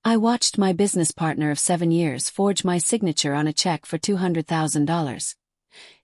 I watched my business partner of 7 years forge my signature on a check for $200,000.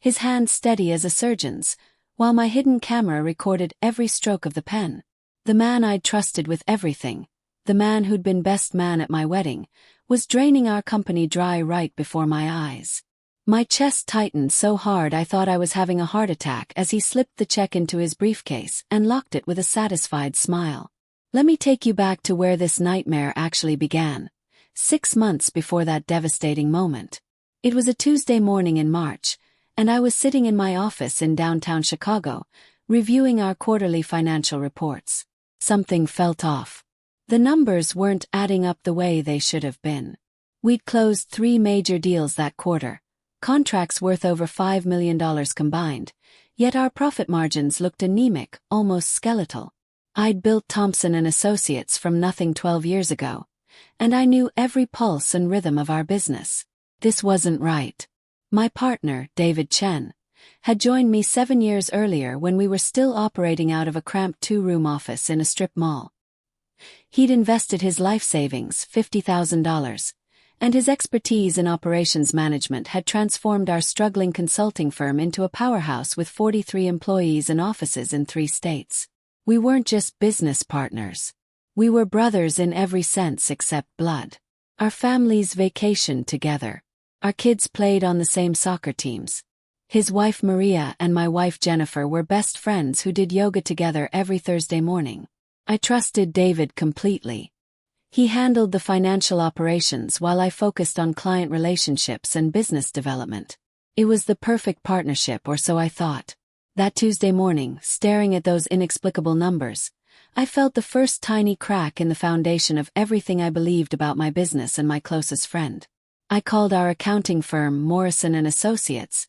His hand steady as a surgeon's, while my hidden camera recorded every stroke of the pen. The man I'd trusted with everything, the man who'd been best man at my wedding, was draining our company dry right before my eyes. My chest tightened so hard I thought I was having a heart attack as he slipped the check into his briefcase and locked it with a satisfied smile. Let me take you back to where this nightmare actually began, 6 months before that devastating moment. It was a Tuesday morning in March, and I was sitting in my office in downtown Chicago, reviewing our quarterly financial reports. Something felt off. The numbers weren't adding up the way they should have been. We'd closed 3 major deals that quarter, contracts worth over $5 million combined, yet our profit margins looked anemic, almost skeletal. I'd built Thompson & Associates from nothing 12 years ago, and I knew every pulse and rhythm of our business. This wasn't right. My partner, David Chen, had joined me 7 years earlier when we were still operating out of a cramped 2-room office in a strip mall. He'd invested his life savings, $50,000, and his expertise in operations management had transformed our struggling consulting firm into a powerhouse with 43 employees and offices in 3 states. We weren't just business partners. We were brothers in every sense except blood. Our families vacationed together. Our kids played on the same soccer teams. His wife Maria and my wife Jennifer were best friends who did yoga together every Thursday morning. I trusted David completely. He handled the financial operations while I focused on client relationships and business development. It was the perfect partnership, or so I thought. That Tuesday morning, staring at those inexplicable numbers, I felt the first tiny crack in the foundation of everything I believed about my business and my closest friend. I called our accounting firm, Morrison & Associates,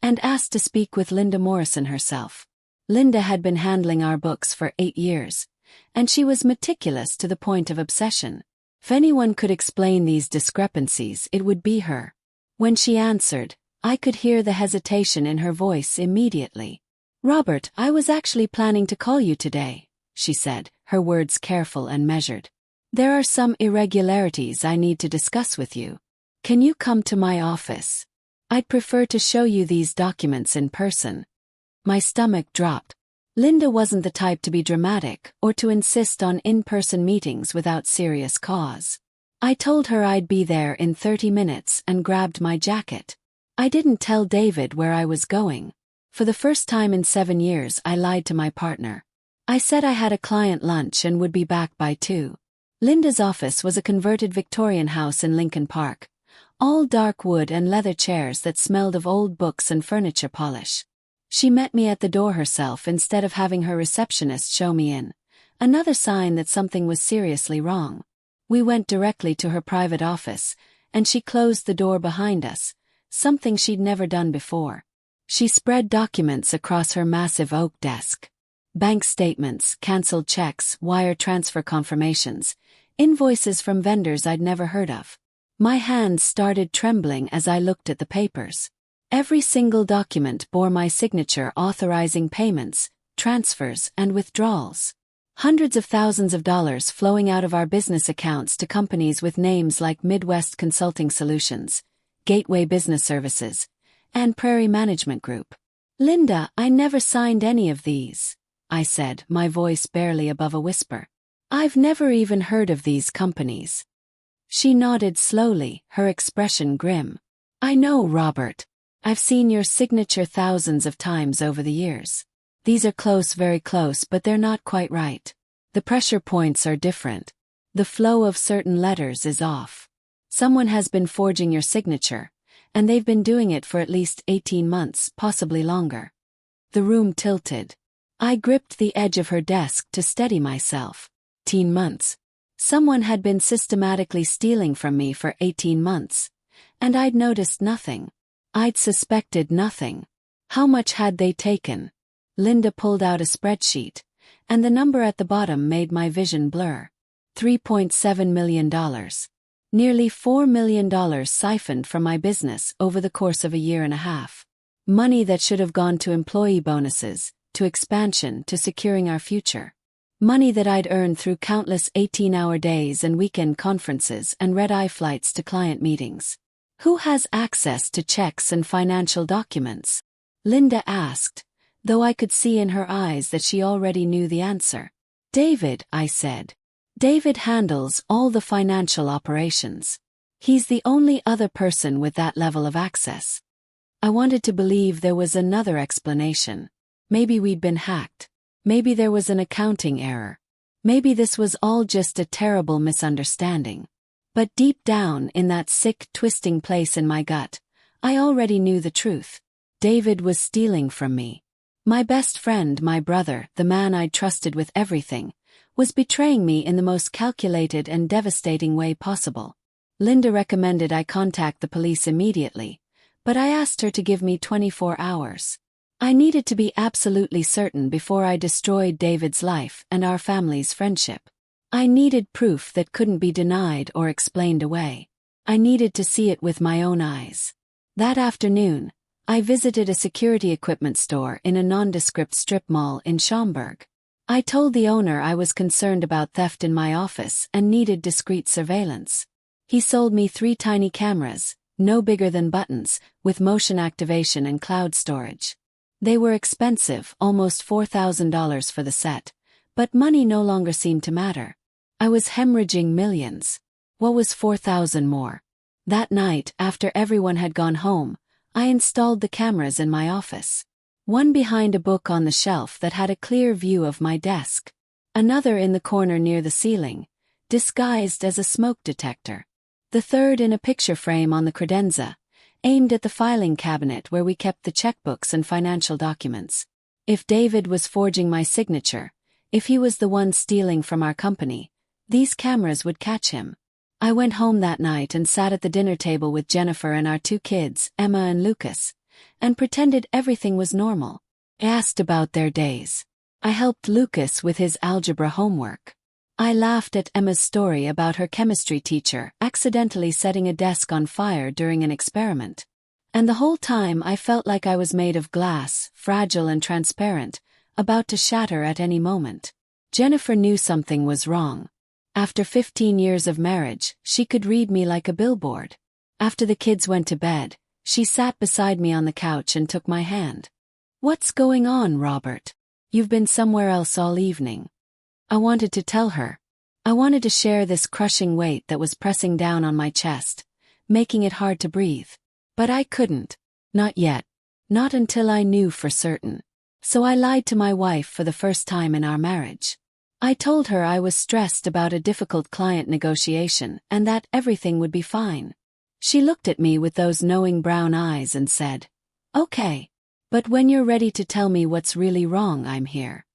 and asked to speak with Linda Morrison herself. Linda had been handling our books for 8 years, and she was meticulous to the point of obsession. If anyone could explain these discrepancies, it would be her. When she answered, I could hear the hesitation in her voice immediately. "Robert, I was actually planning to call you today," she said, her words careful and measured. "There are some irregularities I need to discuss with you. Can you come to my office? I'd prefer to show you these documents in person." My stomach dropped. Linda wasn't the type to be dramatic or to insist on in-person meetings without serious cause. I told her I'd be there in 30 minutes and grabbed my jacket. I didn't tell David where I was going. For the first time in 7 years, I lied to my partner. I said I had a client lunch and would be back by 2. Linda's office was a converted Victorian house in Lincoln Park, all dark wood and leather chairs that smelled of old books and furniture polish. She met me at the door herself instead of having her receptionist show me in, another sign that something was seriously wrong. We went directly to her private office, and she closed the door behind us, something she'd never done before. She spread documents across her massive oak desk. Bank statements, canceled checks, wire transfer confirmations, invoices from vendors I'd never heard of. My hands started trembling as I looked at the papers. Every single document bore my signature authorizing payments, transfers, and withdrawals. Hundreds of thousands of dollars flowing out of our business accounts to companies with names like Midwest Consulting Solutions, Gateway Business Services, and Prairie Management Group. "Linda, I never signed any of these," I said, my voice barely above a whisper. "I've never even heard of these companies." She nodded slowly, her expression grim. "I know, Robert. I've seen your signature thousands of times over the years. These are close, very close, but they're not quite right. The pressure points are different. The flow of certain letters is off. Someone has been forging your signature, and they've been doing it for at least 18 months, possibly longer." The room tilted. I gripped the edge of her desk to steady myself. 18 months. Someone had been systematically stealing from me for 18 months, and I'd noticed nothing. I'd suspected nothing. How much had they taken? Linda pulled out a spreadsheet, and the number at the bottom made my vision blur. $3.7 million. Nearly $4 million siphoned from my business over the course of a year and a half. Money that should have gone to employee bonuses, to expansion, to securing our future. Money that I'd earned through countless 18-hour days and weekend conferences and red-eye flights to client meetings. Who has access to checks and financial documents? Linda asked, though I could see in her eyes that she already knew the answer. David, I said. David handles all the financial operations. He's the only other person with that level of access. I wanted to believe there was another explanation. Maybe we'd been hacked. Maybe there was an accounting error. Maybe this was all just a terrible misunderstanding. But deep down in that sick, twisting place in my gut, I already knew the truth. David was stealing from me. My best friend, my brother, the man I'd trusted with everything, was betraying me in the most calculated and devastating way possible. Linda recommended I contact the police immediately, but I asked her to give me 24 hours. I needed to be absolutely certain before I destroyed David's life and our family's friendship. I needed proof that couldn't be denied or explained away. I needed to see it with my own eyes. That afternoon, I visited a security equipment store in a nondescript strip mall in Schaumburg. I told the owner I was concerned about theft in my office and needed discreet surveillance. He sold me 3 tiny cameras, no bigger than buttons, with motion activation and cloud storage. They were expensive, almost $4,000 for the set, but money no longer seemed to matter. I was hemorrhaging millions. What was 4,000 more? That night, after everyone had gone home, I installed the cameras in my office. One behind a book on the shelf that had a clear view of my desk. Another in the corner near the ceiling, disguised as a smoke detector. The third in a picture frame on the credenza, aimed at the filing cabinet where we kept the checkbooks and financial documents. If David was forging my signature, if he was the one stealing from our company, these cameras would catch him. I went home that night and sat at the dinner table with Jennifer and our 2 kids, Emma and Lucas, and pretended everything was normal. I asked about their days. I helped Lucas with his algebra homework. I laughed at Emma's story about her chemistry teacher accidentally setting a desk on fire during an experiment. And the whole time I felt like I was made of glass, fragile and transparent, about to shatter at any moment. Jennifer knew something was wrong. After 15 years of marriage, she could read me like a billboard. After the kids went to bed, she sat beside me on the couch and took my hand. "What's going on, Robert? You've been somewhere else all evening." I wanted to tell her. I wanted to share this crushing weight that was pressing down on my chest, making it hard to breathe. But I couldn't. Not yet. Not until I knew for certain. So I lied to my wife for the first time in our marriage. I told her I was stressed about a difficult client negotiation and that everything would be fine. She looked at me with those knowing brown eyes and said, "Okay. But when you're ready to tell me what's really wrong, I'm here."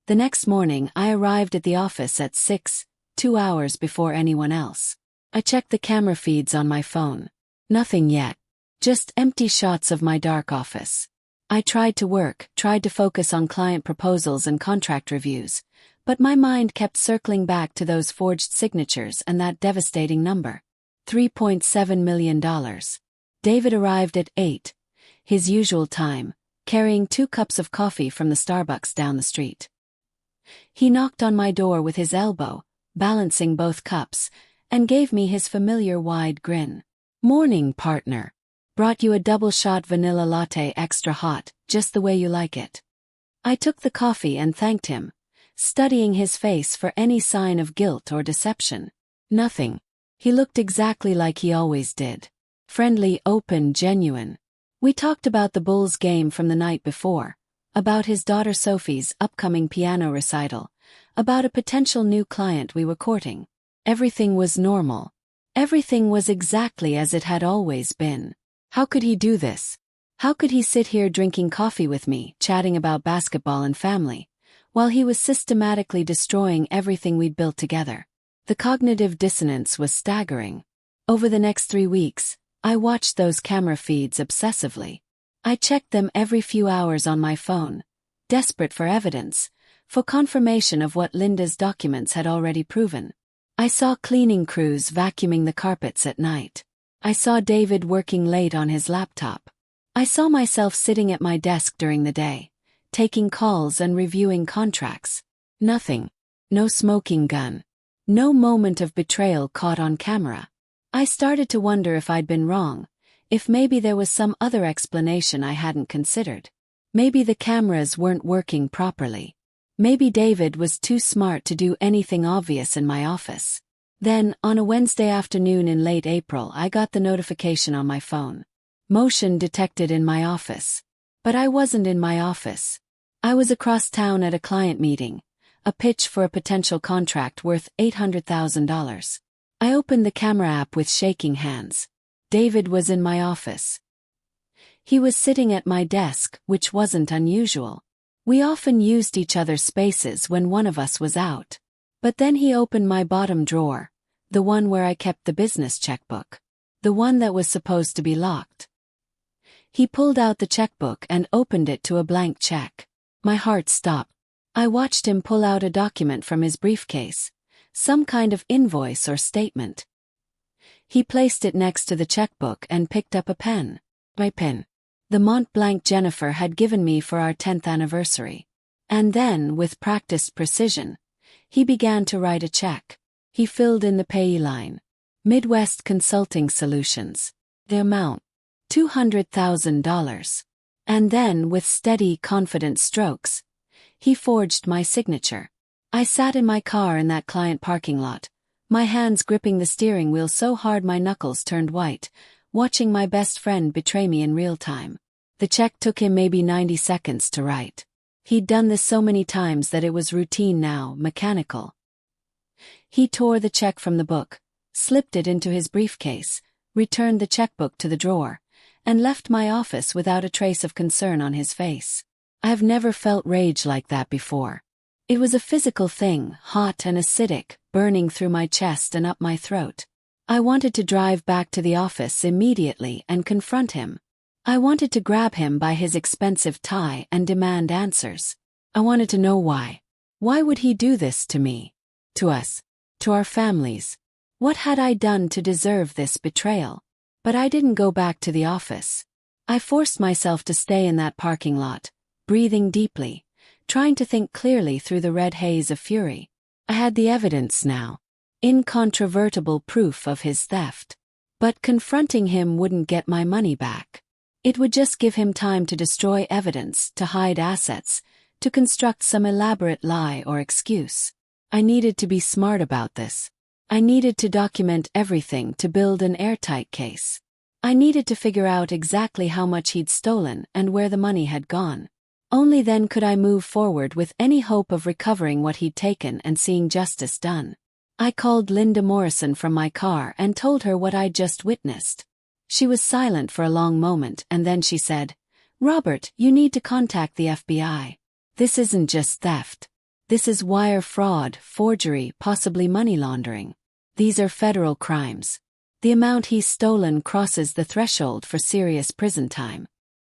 The next morning I arrived at the office at 6, 2 hours before anyone else. I checked the camera feeds on my phone. Nothing yet. Just empty shots of my dark office. I tried to work, tried to focus on client proposals and contract reviews, but my mind kept circling back to those forged signatures and that devastating number. $3.7 million. David arrived at 8, his usual time, carrying 2 cups of coffee from the Starbucks down the street. He knocked on my door with his elbow, balancing both cups, and gave me his familiar wide grin. "Morning, partner. Brought you a double-shot vanilla latte extra hot, just the way you like it." I took the coffee and thanked him, studying his face for any sign of guilt or deception. Nothing. He looked exactly like he always did. Friendly, open, genuine. We talked about the Bulls game from the night before, about his daughter Sophie's upcoming piano recital, about a potential new client we were courting. Everything was normal. Everything was exactly as it had always been. How could he do this? How could he sit here drinking coffee with me, chatting about basketball and family, while he was systematically destroying everything we'd built together? The cognitive dissonance was staggering. Over the next 3 weeks, I watched those camera feeds obsessively. I checked them every few hours on my phone, desperate for evidence, for confirmation of what Linda's documents had already proven. I saw cleaning crews vacuuming the carpets at night. I saw David working late on his laptop. I saw myself sitting at my desk during the day, taking calls and reviewing contracts. Nothing. No smoking gun. No moment of betrayal caught on camera. I started to wonder if I'd been wrong, if maybe there was some other explanation I hadn't considered. Maybe the cameras weren't working properly. Maybe David was too smart to do anything obvious in my office. Then, on a Wednesday afternoon in late April, I got the notification on my phone. Motion detected in my office. But I wasn't in my office. I was across town at a client meeting, a pitch for a potential contract worth $800,000. I opened the camera app with shaking hands. David was in my office. He was sitting at my desk, which wasn't unusual. We often used each other's spaces when one of us was out. But then he opened my bottom drawer, the one where I kept the business checkbook, the one that was supposed to be locked. He pulled out the checkbook and opened it to a blank check. My heart stopped. I watched him pull out a document from his briefcase, some kind of invoice or statement. He placed it next to the checkbook and picked up a pen. My pen. The Mont Blanc Jennifer had given me for our 10th anniversary. And then, with practiced precision, he began to write a check. He filled in the payee line. Midwest Consulting Solutions. The amount. $200,000. And then, with steady, confident strokes, he forged my signature. I sat in my car in that client parking lot, my hands gripping the steering wheel so hard my knuckles turned white, watching my best friend betray me in real time. The check took him maybe 90 seconds to write. He'd done this so many times that it was routine now, mechanical. He tore the check from the book, slipped it into his briefcase, returned the checkbook to the drawer, and left my office without a trace of concern on his face. I have never felt rage like that before. It was a physical thing, hot and acidic, burning through my chest and up my throat. I wanted to drive back to the office immediately and confront him. I wanted to grab him by his expensive tie and demand answers. I wanted to know why. Why would he do this to me? To us? To our families? What had I done to deserve this betrayal? But I didn't go back to the office. I forced myself to stay in that parking lot, breathing deeply, trying to think clearly through the red haze of fury. I had the evidence now. Incontrovertible proof of his theft. But confronting him wouldn't get my money back. It would just give him time to destroy evidence, to hide assets, to construct some elaborate lie or excuse. I needed to be smart about this. I needed to document everything to build an airtight case. I needed to figure out exactly how much he'd stolen and where the money had gone. Only then could I move forward with any hope of recovering what he'd taken and seeing justice done. I called Linda Morrison from my car and told her what I'd just witnessed. She was silent for a long moment and then she said, "Robert, you need to contact the FBI. This isn't just theft. This is wire fraud, forgery, possibly money laundering. These are federal crimes. The amount he's stolen crosses the threshold for serious prison time."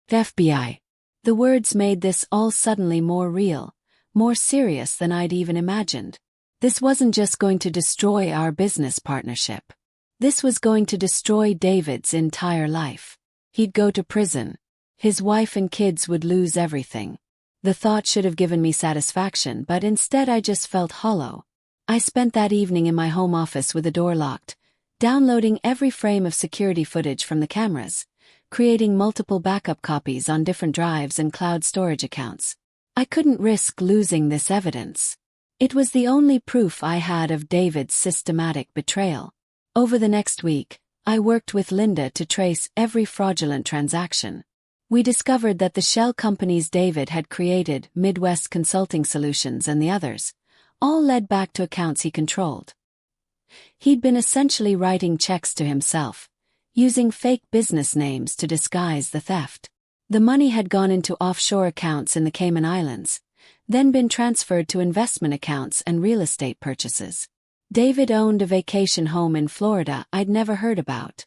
The FBI. The words made this all suddenly more real, more serious than I'd even imagined. This wasn't just going to destroy our business partnership. This was going to destroy David's entire life. He'd go to prison. His wife and kids would lose everything. The thought should have given me satisfaction, but instead I just felt hollow. I spent that evening in my home office with the door locked, downloading every frame of security footage from the cameras, creating multiple backup copies on different drives and cloud storage accounts. I couldn't risk losing this evidence. It was the only proof I had of David's systematic betrayal. Over the next week, I worked with Linda to trace every fraudulent transaction. We discovered that the shell companies David had created, Midwest Consulting Solutions and the others, all led back to accounts he controlled. He'd been essentially writing checks to himself, using fake business names to disguise the theft. The money had gone into offshore accounts in the Cayman Islands, then been transferred to investment accounts and real estate purchases. David owned a vacation home in Florida I'd never heard about.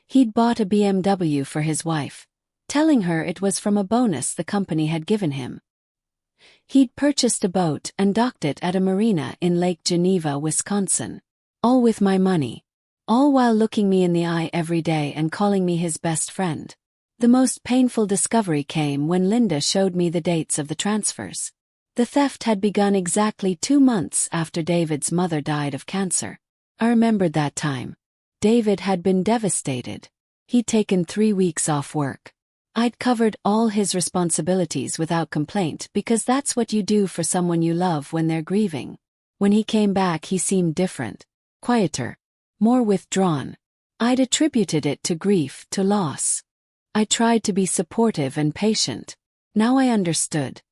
He'd bought a BMW for his wife, telling her it was from a bonus the company had given him. He'd purchased a boat and docked it at a marina in Lake Geneva, Wisconsin. All with my money. All while looking me in the eye every day and calling me his best friend. The most painful discovery came when Linda showed me the dates of the transfers. The theft had begun exactly 2 months after David's mother died of cancer. I remembered that time. David had been devastated. He'd taken 3 weeks off work. I'd covered all his responsibilities without complaint because that's what you do for someone you love when they're grieving. When he came back, he seemed different, quieter, more withdrawn. I'd attributed it to grief, to loss. I tried to be supportive and patient. Now I understood.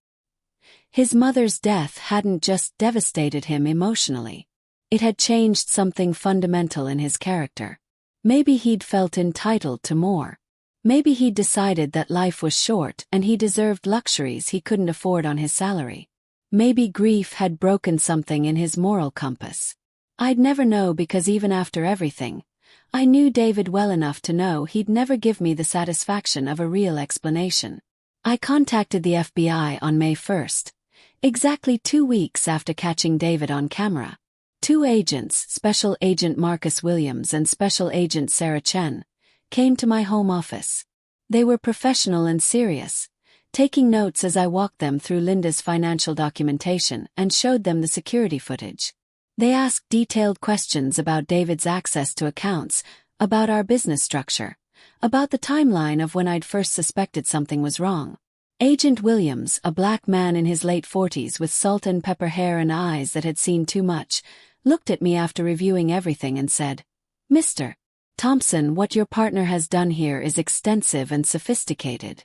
His mother's death hadn't just devastated him emotionally. It had changed something fundamental in his character. Maybe he'd felt entitled to more. Maybe he'd decided that life was short and he deserved luxuries he couldn't afford on his salary. Maybe grief had broken something in his moral compass. I'd never know because even after everything, I knew David well enough to know he'd never give me the satisfaction of a real explanation. I contacted the FBI on May 1st, exactly 2 weeks after catching David on camera. 2 agents, Special Agent Marcus Williams and Special Agent Sarah Chen, came to my home office. They were professional and serious, taking notes as I walked them through Linda's financial documentation and showed them the security footage. They asked detailed questions about David's access to accounts, about our business structure, about the timeline of when I'd first suspected something was wrong. Agent Williams, a black man in his late 40s with salt and pepper hair and eyes that had seen too much, looked at me after reviewing everything and said, "Mr. Thompson, what your partner has done here is extensive and sophisticated.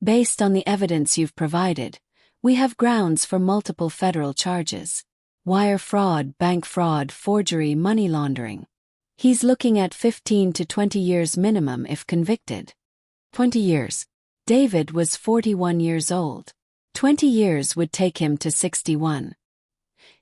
Based on the evidence you've provided, we have grounds for multiple federal charges. Wire fraud, bank fraud, forgery, money laundering. He's looking at 15 to 20 years minimum if convicted." 20 years. David was 41 years old. 20 years would take him to 61.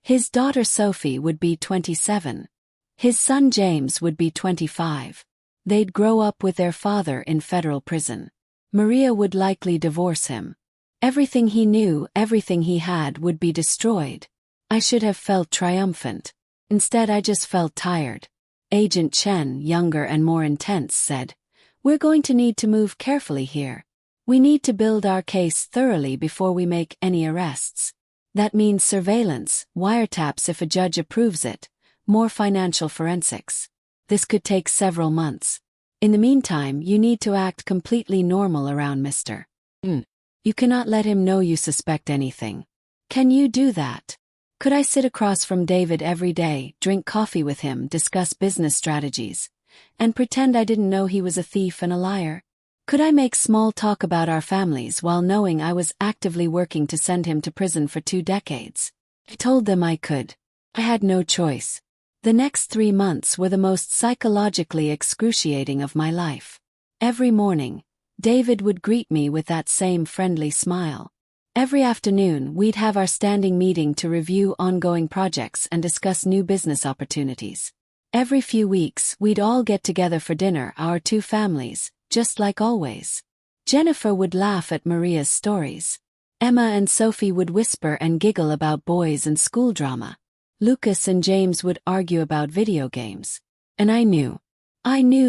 His daughter Sophie would be 27. His son James would be 25. They'd grow up with their father in federal prison. Maria would likely divorce him. Everything he knew, everything he had would be destroyed. I should have felt triumphant. Instead, I just felt tired. Agent Chen, younger and more intense, said, "We're going to need to move carefully here. We need to build our case thoroughly before we make any arrests. That means surveillance, wiretaps if a judge approves it, more financial forensics. This could take several months. In the meantime, you need to act completely normal around Mr. You cannot let him know you suspect anything. Can you do that? Could I sit across from David every day, drink coffee with him, discuss business strategies, and pretend I didn't know he was a thief and a liar? Could I make small talk about our families while knowing I was actively working to send him to prison for 2 decades? I told them I could. I had no choice. The next 3 months were the most psychologically excruciating of my life. Every morning, David would greet me with that same friendly smile. Every afternoon, we'd have our standing meeting to review ongoing projects and discuss new business opportunities. Every few weeks, we'd all get together for dinner, our 2 families, just like always. Jennifer would laugh at Maria's stories. Emma and Sophie would whisper and giggle about boys and school drama. Lucas and James would argue about video games. And I knew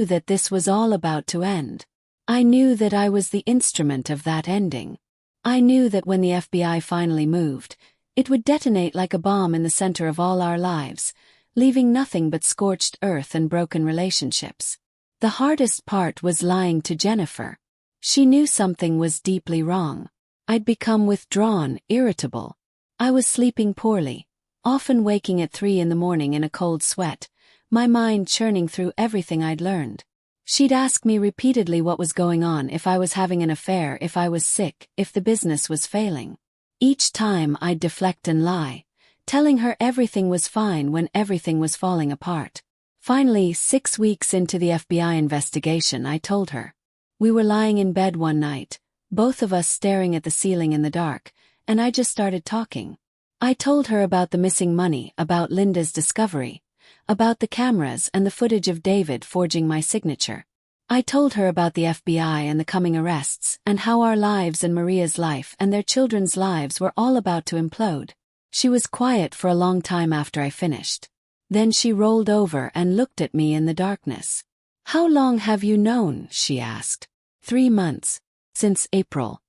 that this was all about to end. I knew that I was the instrument of that ending. I knew that when the FBI finally moved, it would detonate like a bomb in the center of all our lives, leaving nothing but scorched earth and broken relationships. The hardest part was lying to Jennifer. She knew something was deeply wrong. I'd become withdrawn, irritable. I was sleeping poorly, often waking at 3 in the morning in a cold sweat, my mind churning through everything I'd learned. She'd ask me repeatedly what was going on, if I was having an affair, if I was sick, if the business was failing. Each time I'd deflect and lie, telling her everything was fine when everything was falling apart. Finally, 6 weeks into the FBI investigation, I told her. We were lying in bed one night, both of us staring at the ceiling in the dark, and I just started talking. I told her about the missing money, about Linda's discovery, about the cameras and the footage of David forging my signature. I told her about the FBI and the coming arrests, and how our lives and Maria's life and their children's lives were all about to implode. She was quiet for a long time after I finished. Then she rolled over and looked at me in the darkness. "How long have you known?" she asked. 3 months. Since April.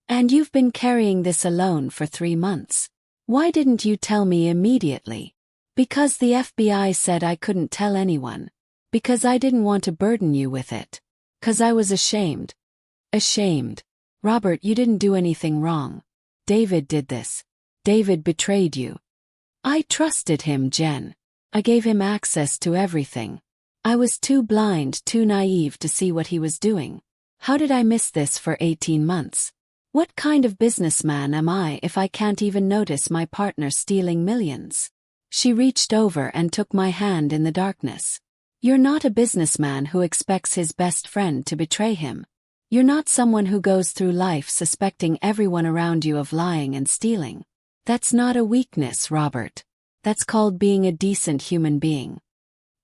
"And you've been carrying this alone for 3 months?" Why didn't you tell me immediately? Because the FBI said I couldn't tell anyone. Because I didn't want to burden you with it. 'Cause I was ashamed. Ashamed. Robert, you didn't do anything wrong. David did this. David betrayed you. I trusted him, Jen. I gave him access to everything. I was too blind, too naive to see what he was doing. How did I miss this for 18 months? What kind of businessman am I if I can't even notice my partner stealing millions? She reached over and took my hand in the darkness. You're not a businessman who expects his best friend to betray him. You're not someone who goes through life suspecting everyone around you of lying and stealing. That's not a weakness, Robert. That's called being a decent human being.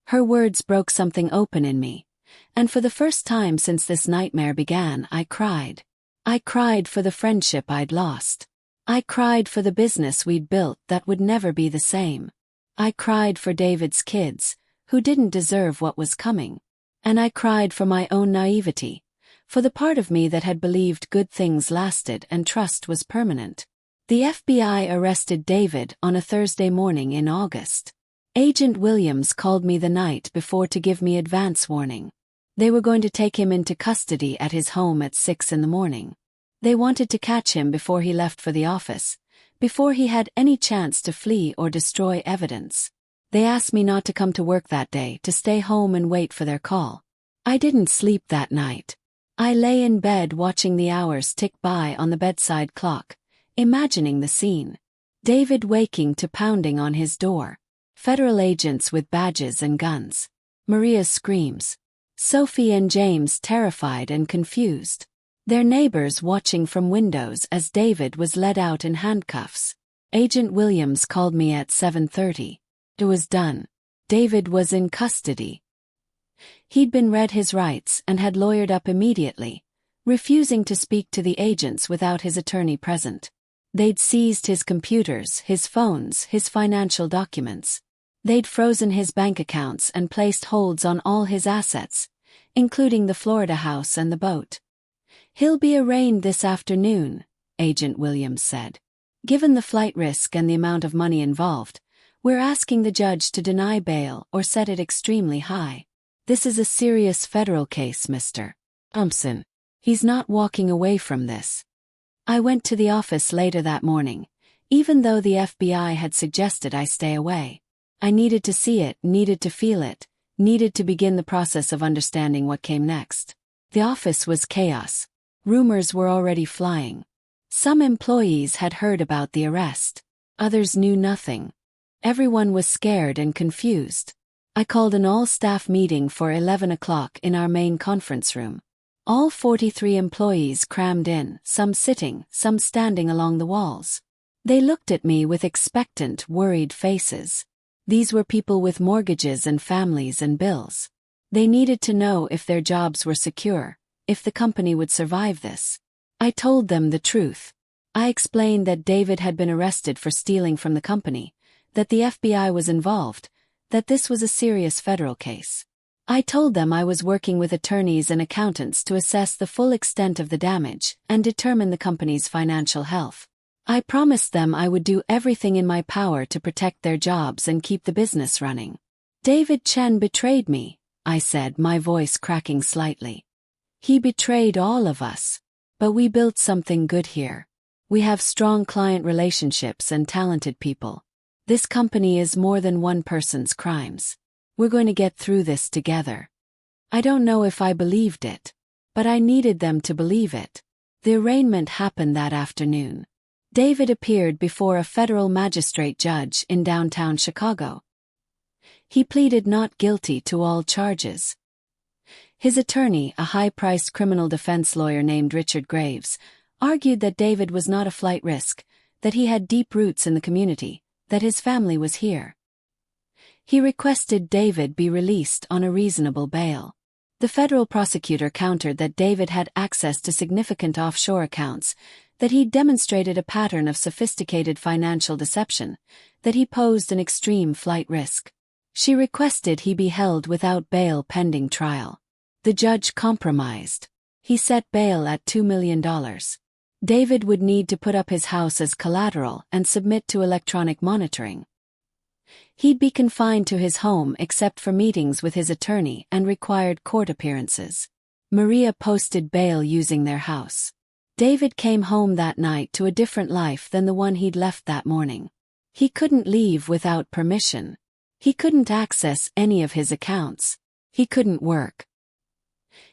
Her words broke something open in me, and for the first time since this nightmare began, I cried. I cried for the friendship I'd lost. I cried for the business we'd built that would never be the same. I cried for David's kids, who didn't deserve what was coming. And I cried for my own naivety, for the part of me that had believed good things lasted and trust was permanent. The FBI arrested David on a Thursday morning in August. Agent Williams called me the night before to give me advance warning. They were going to take him into custody at his home at 6 in the morning. They wanted to catch him before he left for the office, before he had any chance to flee or destroy evidence. They asked me not to come to work that day, to stay home and wait for their call. I didn't sleep that night. I lay in bed watching the hours tick by on the bedside clock, imagining the scene. David waking to pounding on his door. Federal agents with badges and guns. Maria's screams. Sophie and James terrified and confused. Their neighbors watching from windows as David was led out in handcuffs. Agent Williams called me at 7:30. It was done. David was in custody. He'd been read his rights and had lawyered up immediately, refusing to speak to the agents without his attorney present. They'd seized his computers, his phones, his financial documents. They'd frozen his bank accounts and placed holds on all his assets, including the Florida house and the boat. He'll be arraigned this afternoon, Agent Williams said. Given the flight risk and the amount of money involved, we're asking the judge to deny bail or set it extremely high. This is a serious federal case, Mr. Thompson. He's not walking away from this. I went to the office later that morning, even though the FBI had suggested I stay away. I needed to see it, needed to feel it, needed to begin the process of understanding what came next. The office was chaos. Rumors were already flying. Some employees had heard about the arrest. Others knew nothing. Everyone was scared and confused. I called an all-staff meeting for 11 o'clock in our main conference room. All 43 employees crammed in, some sitting, some standing along the walls. They looked at me with expectant, worried faces. These were people with mortgages and families and bills. They needed to know if their jobs were secure, if the company would survive this. I told them the truth. I explained that David had been arrested for stealing from the company, that the FBI was involved, that this was a serious federal case. I told them I was working with attorneys and accountants to assess the full extent of the damage and determine the company's financial health. I promised them I would do everything in my power to protect their jobs and keep the business running. David Chen betrayed me, I said, my voice cracking slightly. He betrayed all of us. But we built something good here. We have strong client relationships and talented people. This company is more than one person's crimes. We're going to get through this together. I don't know if I believed it, but I needed them to believe it. The arraignment happened that afternoon. David appeared before a federal magistrate judge in downtown Chicago. He pleaded not guilty to all charges. His attorney, a high-priced criminal defense lawyer named Richard Graves, argued that David was not a flight risk, that he had deep roots in the community, that his family was here. He requested David be released on a reasonable bail. The federal prosecutor countered that David had access to significant offshore accounts, that he demonstrated a pattern of sophisticated financial deception, that he posed an extreme flight risk. She requested he be held without bail pending trial. The judge compromised. He set bail at $2 million. David would need to put up his house as collateral and submit to electronic monitoring. He'd be confined to his home except for meetings with his attorney and required court appearances. Maria posted bail using their house. David came home that night to a different life than the one he'd left that morning. He couldn't leave without permission. He couldn't access any of his accounts. He couldn't work.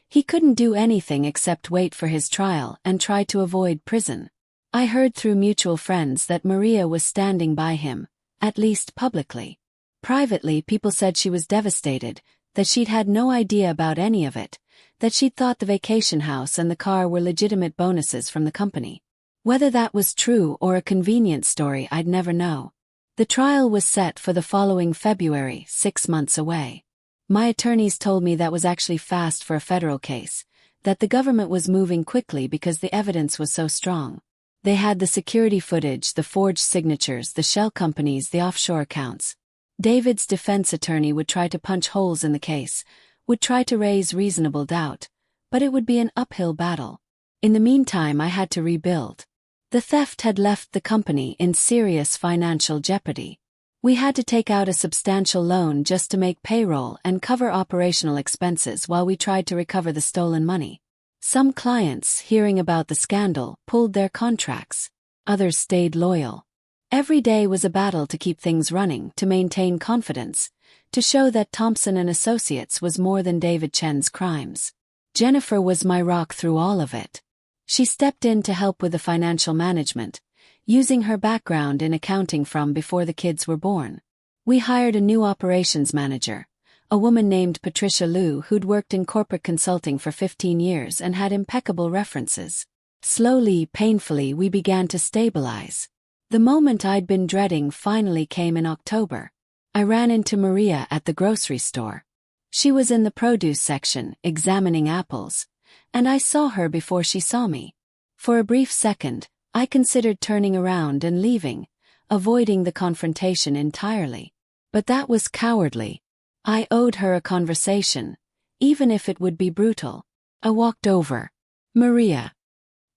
He couldn't do anything except wait for his trial and try to avoid prison. I heard through mutual friends that Maria was standing by him, at least publicly. Privately, people said she was devastated, that she'd had no idea about any of it, that she'd thought the vacation house and the car were legitimate bonuses from the company. Whether that was true or a convenient story, I'd never know. The trial was set for the following February, 6 months away. My attorneys told me that was actually fast for a federal case, that the government was moving quickly because the evidence was so strong. They had the security footage, the forged signatures, the shell companies, the offshore accounts. David's defense attorney would try to punch holes in the case, would try to raise reasonable doubt, but it would be an uphill battle. In the meantime, I had to rebuild. The theft had left the company in serious financial jeopardy. We had to take out a substantial loan just to make payroll and cover operational expenses while we tried to recover the stolen money. Some clients, hearing about the scandal, pulled their contracts. Others stayed loyal. Every day was a battle to keep things running, to maintain confidence, to show that Thompson and Associates was more than David Chen's crimes. Jennifer was my rock through all of it. She stepped in to help with the financial management, using her background in accounting from before the kids were born. We hired a new operations manager, a woman named Patricia Liu who'd worked in corporate consulting for 15 years and had impeccable references. Slowly, painfully, we began to stabilize. The moment I'd been dreading finally came in October. I ran into Maria at the grocery store. She was in the produce section, examining apples, and I saw her before she saw me. For a brief second, I considered turning around and leaving, avoiding the confrontation entirely. But that was cowardly. I owed her a conversation, even if it would be brutal. I walked over. Maria.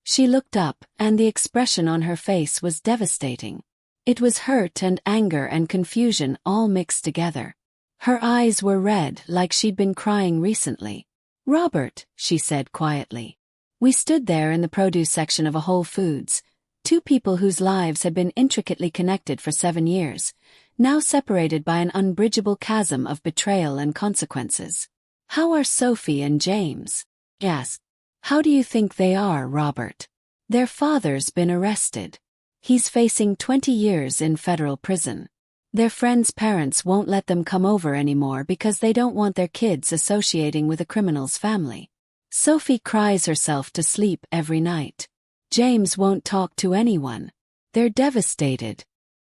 She looked up, and the expression on her face was devastating. It was hurt and anger and confusion all mixed together. Her eyes were red, like she'd been crying recently. "Robert," she said quietly. We stood there in the produce section of a Whole Foods, two people whose lives had been intricately connected for 7 years, now separated by an unbridgeable chasm of betrayal and consequences. "How are Sophie and James?" "Yes." "How do you think they are, Robert?" "Their father's been arrested. He's facing 20 years in federal prison. Their friends' parents won't let them come over anymore because they don't want their kids associating with a criminal's family. Sophie cries herself to sleep every night. James won't talk to anyone. They're devastated."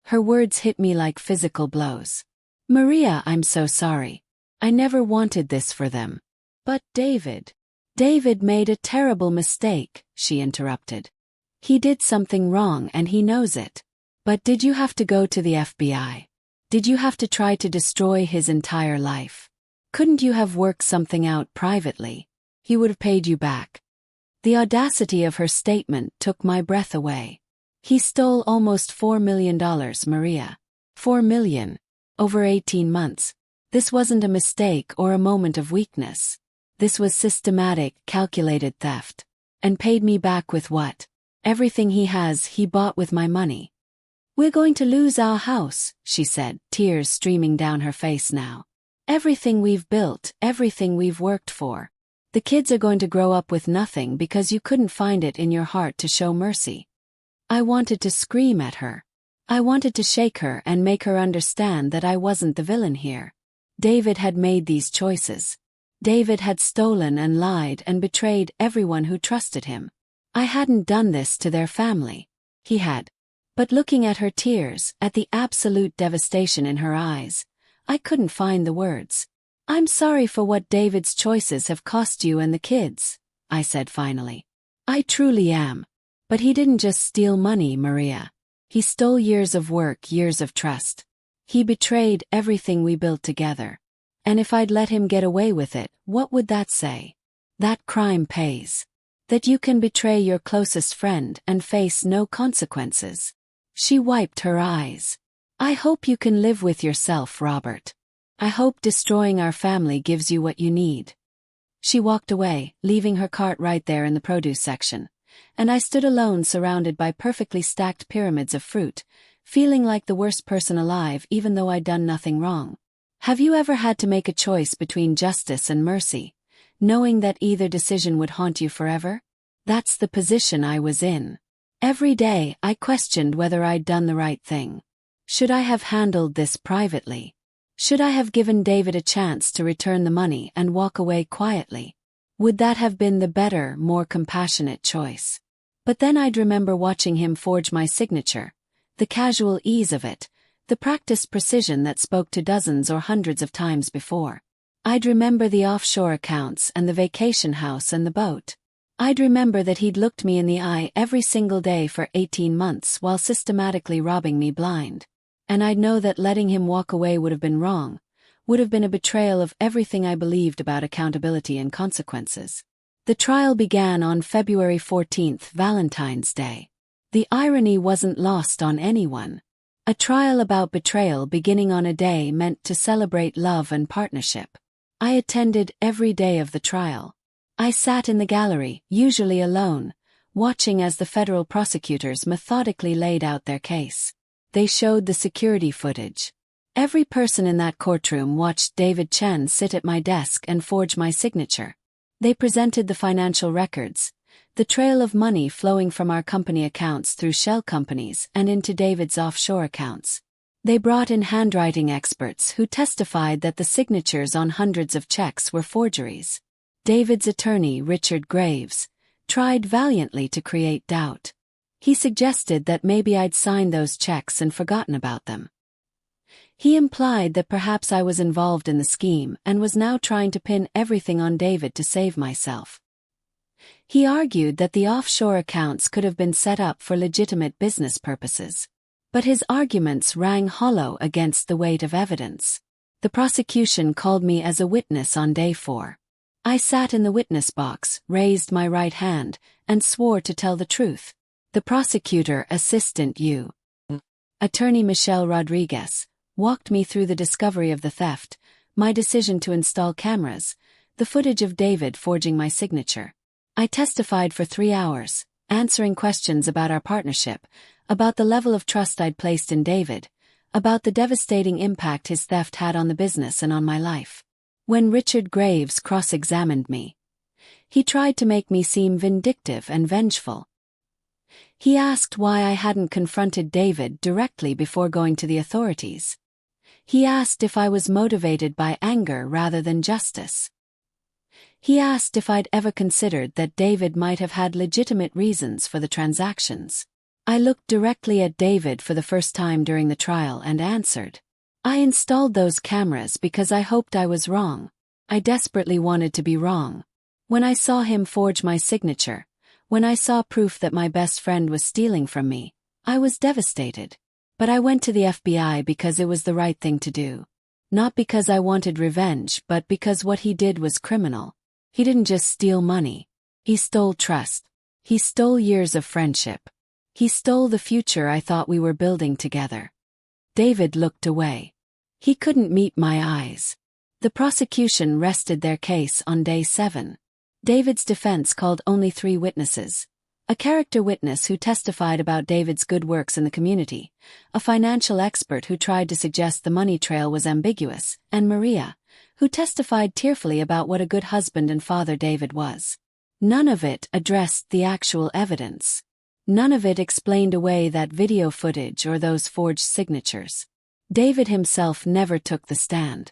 Her words hit me like physical blows. "Maria, I'm so sorry. I never wanted this for them." "But David made a terrible mistake," she interrupted. "He did something wrong and he knows it. But did you have to go to the FBI? Did you have to try to destroy his entire life? Couldn't you have worked something out privately? He would have paid you back." The audacity of her statement took my breath away. "He stole almost $4 million, Maria. $4 million. Over 18 months. This wasn't a mistake or a moment of weakness. This was systematic, calculated theft. And paid me back with what? Everything he has, he bought with my money." "We're going to lose our house," she said, tears streaming down her face now. "Everything we've built, everything we've worked for. The kids are going to grow up with nothing because you couldn't find it in your heart to show mercy." I wanted to scream at her. I wanted to shake her and make her understand that I wasn't the villain here. David had made these choices. David had stolen and lied and betrayed everyone who trusted him. I hadn't done this to their family. He had. But looking at her tears, at the absolute devastation in her eyes, I couldn't find the words. "I'm sorry for what David's choices have cost you and the kids," I said finally. "I truly am. But he didn't just steal money, Maria. He stole years of work, years of trust. He betrayed everything we built together. And if I'd let him get away with it, what would that say? That crime pays. That you can betray your closest friend and face no consequences. She wiped her eyes. I hope you can live with yourself, Robert. I hope destroying our family gives you what you need. She walked away, leaving her cart right there in the produce section, and I stood alone surrounded by perfectly stacked pyramids of fruit, feeling like the worst person alive even though I'd done nothing wrong. Have you ever had to make a choice between justice and mercy, knowing that either decision would haunt you forever? That's the position I was in. Every day I questioned whether I'd done the right thing. Should I have handled this privately? Should I have given David a chance to return the money and walk away quietly? Would that have been the better, more compassionate choice? But then I'd remember watching him forge my signature, the casual ease of it, the practiced precision that spoke to dozens or hundreds of times before. I'd remember the offshore accounts and the vacation house and the boat. I'd remember that he'd looked me in the eye every single day for 18 months while systematically robbing me blind. And I'd know that letting him walk away would have been wrong, would have been a betrayal of everything I believed about accountability and consequences. The trial began on February 14th, Valentine's Day. The irony wasn't lost on anyone. A trial about betrayal beginning on a day meant to celebrate love and partnership. I attended every day of the trial. I sat in the gallery, usually alone, watching as the federal prosecutors methodically laid out their case. They showed the security footage. Every person in that courtroom watched David Chen sit at my desk and forge my signature. They presented the financial records, the trail of money flowing from our company accounts through shell companies and into David's offshore accounts. They brought in handwriting experts who testified that the signatures on hundreds of checks were forgeries. David's attorney, Richard Graves, tried valiantly to create doubt. He suggested that maybe I'd signed those checks and forgotten about them. He implied that perhaps I was involved in the scheme and was now trying to pin everything on David to save myself. He argued that the offshore accounts could have been set up for legitimate business purposes. But his arguments rang hollow against the weight of evidence. The prosecution called me as a witness on day 4. I sat in the witness box, raised my right hand, and swore to tell the truth. The prosecutor, Assistant U. Attorney Michelle Rodriguez, walked me through the discovery of the theft, my decision to install cameras, the footage of David forging my signature. I testified for 3 hours, answering questions about our partnership, about the level of trust I'd placed in David, about the devastating impact his theft had on the business and on my life. When Richard Graves cross-examined me, he tried to make me seem vindictive and vengeful. He asked why I hadn't confronted David directly before going to the authorities. He asked if I was motivated by anger rather than justice. He asked if I'd ever considered that David might have had legitimate reasons for the transactions. I looked directly at David for the first time during the trial and answered. I installed those cameras because I hoped I was wrong. I desperately wanted to be wrong. When I saw him forge my signature, when I saw proof that my best friend was stealing from me, I was devastated. But I went to the FBI because it was the right thing to do. Not because I wanted revenge, but because what he did was criminal. He didn't just steal money. He stole trust. He stole years of friendship. He stole the future I thought we were building together. David looked away. He couldn't meet my eyes. The prosecution rested their case on day 7. David's defense called only 3 witnesses. A character witness who testified about David's good works in the community, a financial expert who tried to suggest the money trail was ambiguous, and Maria, who testified tearfully about what a good husband and father David was. None of it addressed the actual evidence. None of it explained away that video footage or those forged signatures. David himself never took the stand.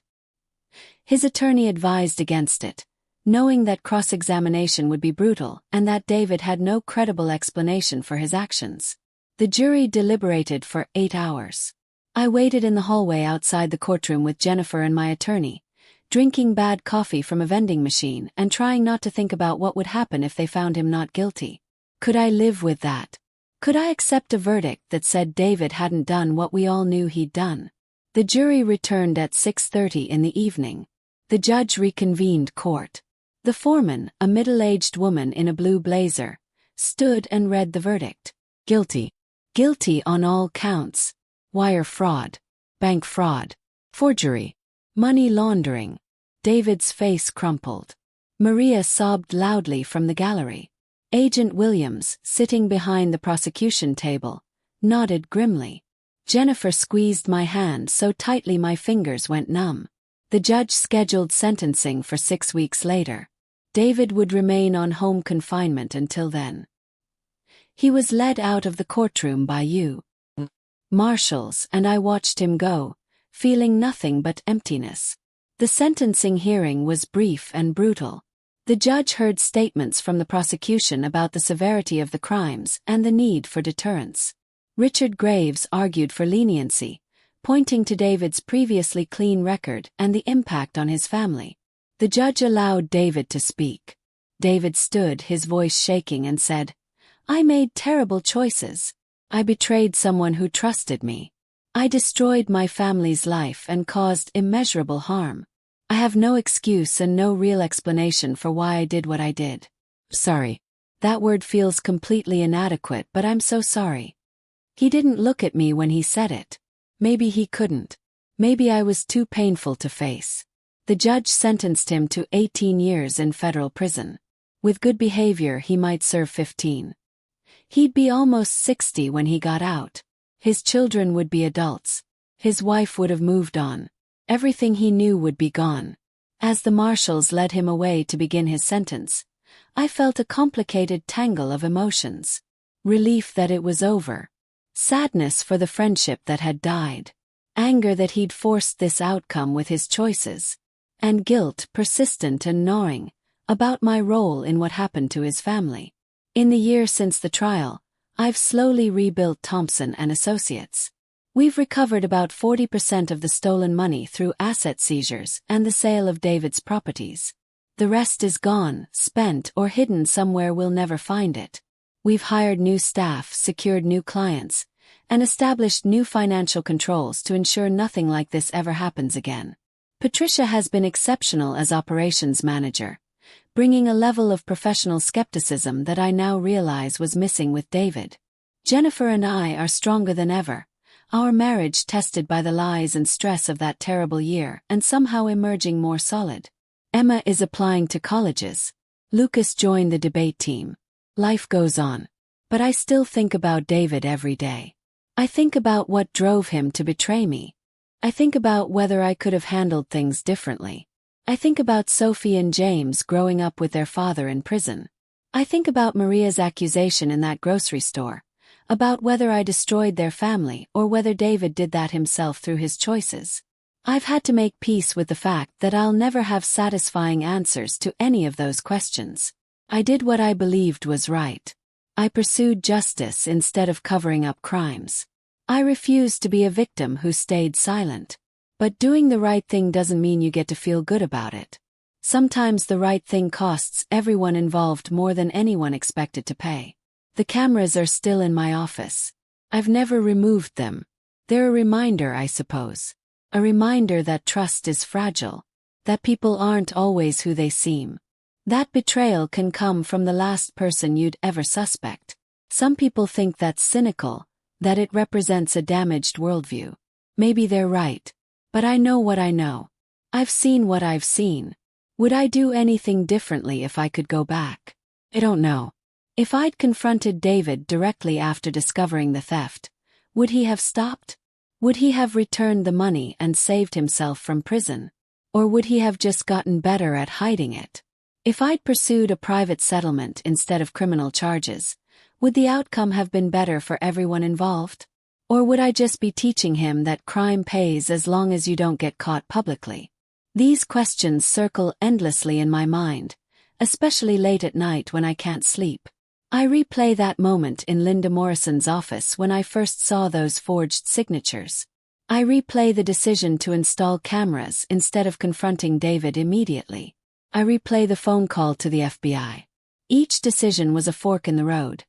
His attorney advised against it, knowing that cross-examination would be brutal and that David had no credible explanation for his actions. The jury deliberated for 8 hours. I waited in the hallway outside the courtroom with Jennifer and my attorney, drinking bad coffee from a vending machine and trying not to think about what would happen if they found him not guilty. Could I live with that? Could I accept a verdict that said David hadn't done what we all knew he'd done? The jury returned at 6:30 in the evening. The judge reconvened court. The foreman, a middle-aged woman in a blue blazer, stood and read the verdict. Guilty. Guilty on all counts. Wire fraud. Bank fraud. Forgery. Money laundering. David's face crumpled. Maria sobbed loudly from the gallery. Agent Williams, sitting behind the prosecution table, nodded grimly. Jennifer squeezed my hand so tightly my fingers went numb. The judge scheduled sentencing for 6 weeks later. David would remain on home confinement until then. He was led out of the courtroom by marshals, and I watched him go, feeling nothing but emptiness. The sentencing hearing was brief and brutal. The judge heard statements from the prosecution about the severity of the crimes and the need for deterrence. Richard Graves argued for leniency, pointing to David's previously clean record and the impact on his family. The judge allowed David to speak. David stood, his voice shaking, and said, "I made terrible choices. I betrayed someone who trusted me. I destroyed my family's life and caused immeasurable harm. I have no excuse and no real explanation for why I did what I did. Sorry. That word feels completely inadequate, but I'm so sorry." He didn't look at me when he said it. Maybe he couldn't. Maybe I was too painful to face. The judge sentenced him to 18 years in federal prison. With good behavior, he might serve 15. He'd be almost 60 when he got out. His children would be adults. His wife would have moved on. Everything he knew would be gone. As the marshals led him away to begin his sentence, I felt a complicated tangle of emotions. Relief that it was over. Sadness for the friendship that had died. Anger that he'd forced this outcome with his choices. And guilt, persistent and gnawing, about my role in what happened to his family. In the year since the trial, I've slowly rebuilt Thompson and Associates. We've recovered about 40% of the stolen money through asset seizures and the sale of David's properties. The rest is gone, spent, or hidden somewhere we'll never find it. We've hired new staff, secured new clients, and established new financial controls to ensure nothing like this ever happens again. Patricia has been exceptional as operations manager, bringing a level of professional skepticism that I now realize was missing with David. Jennifer and I are stronger than ever. Our marriage tested by the lies and stress of that terrible year and somehow emerging more solid. Emma is applying to colleges. Lucas joined the debate team. Life goes on. But I still think about David every day. I think about what drove him to betray me. I think about whether I could have handled things differently. I think about Sophie and James growing up with their father in prison. I think about Maria's accusation in that grocery store. About whether I destroyed their family or whether David did that himself through his choices. I've had to make peace with the fact that I'll never have satisfying answers to any of those questions. I did what I believed was right. I pursued justice instead of covering up crimes. I refused to be a victim who stayed silent. But doing the right thing doesn't mean you get to feel good about it. Sometimes the right thing costs everyone involved more than anyone expected to pay. The cameras are still in my office. I've never removed them. They're a reminder, I suppose. A reminder that trust is fragile. That people aren't always who they seem. That betrayal can come from the last person you'd ever suspect. Some people think that's cynical, that it represents a damaged worldview. Maybe they're right. But I know what I know. I've seen what I've seen. Would I do anything differently if I could go back? I don't know. If I'd confronted David directly after discovering the theft, would he have stopped? Would he have returned the money and saved himself from prison? Or would he have just gotten better at hiding it? If I'd pursued a private settlement instead of criminal charges, would the outcome have been better for everyone involved? Or would I just be teaching him that crime pays as long as you don't get caught publicly? These questions circle endlessly in my mind, especially late at night when I can't sleep. I replay that moment in Linda Morrison's office when I first saw those forged signatures. I replay the decision to install cameras instead of confronting David immediately. I replay the phone call to the FBI. Each decision was a fork in the road,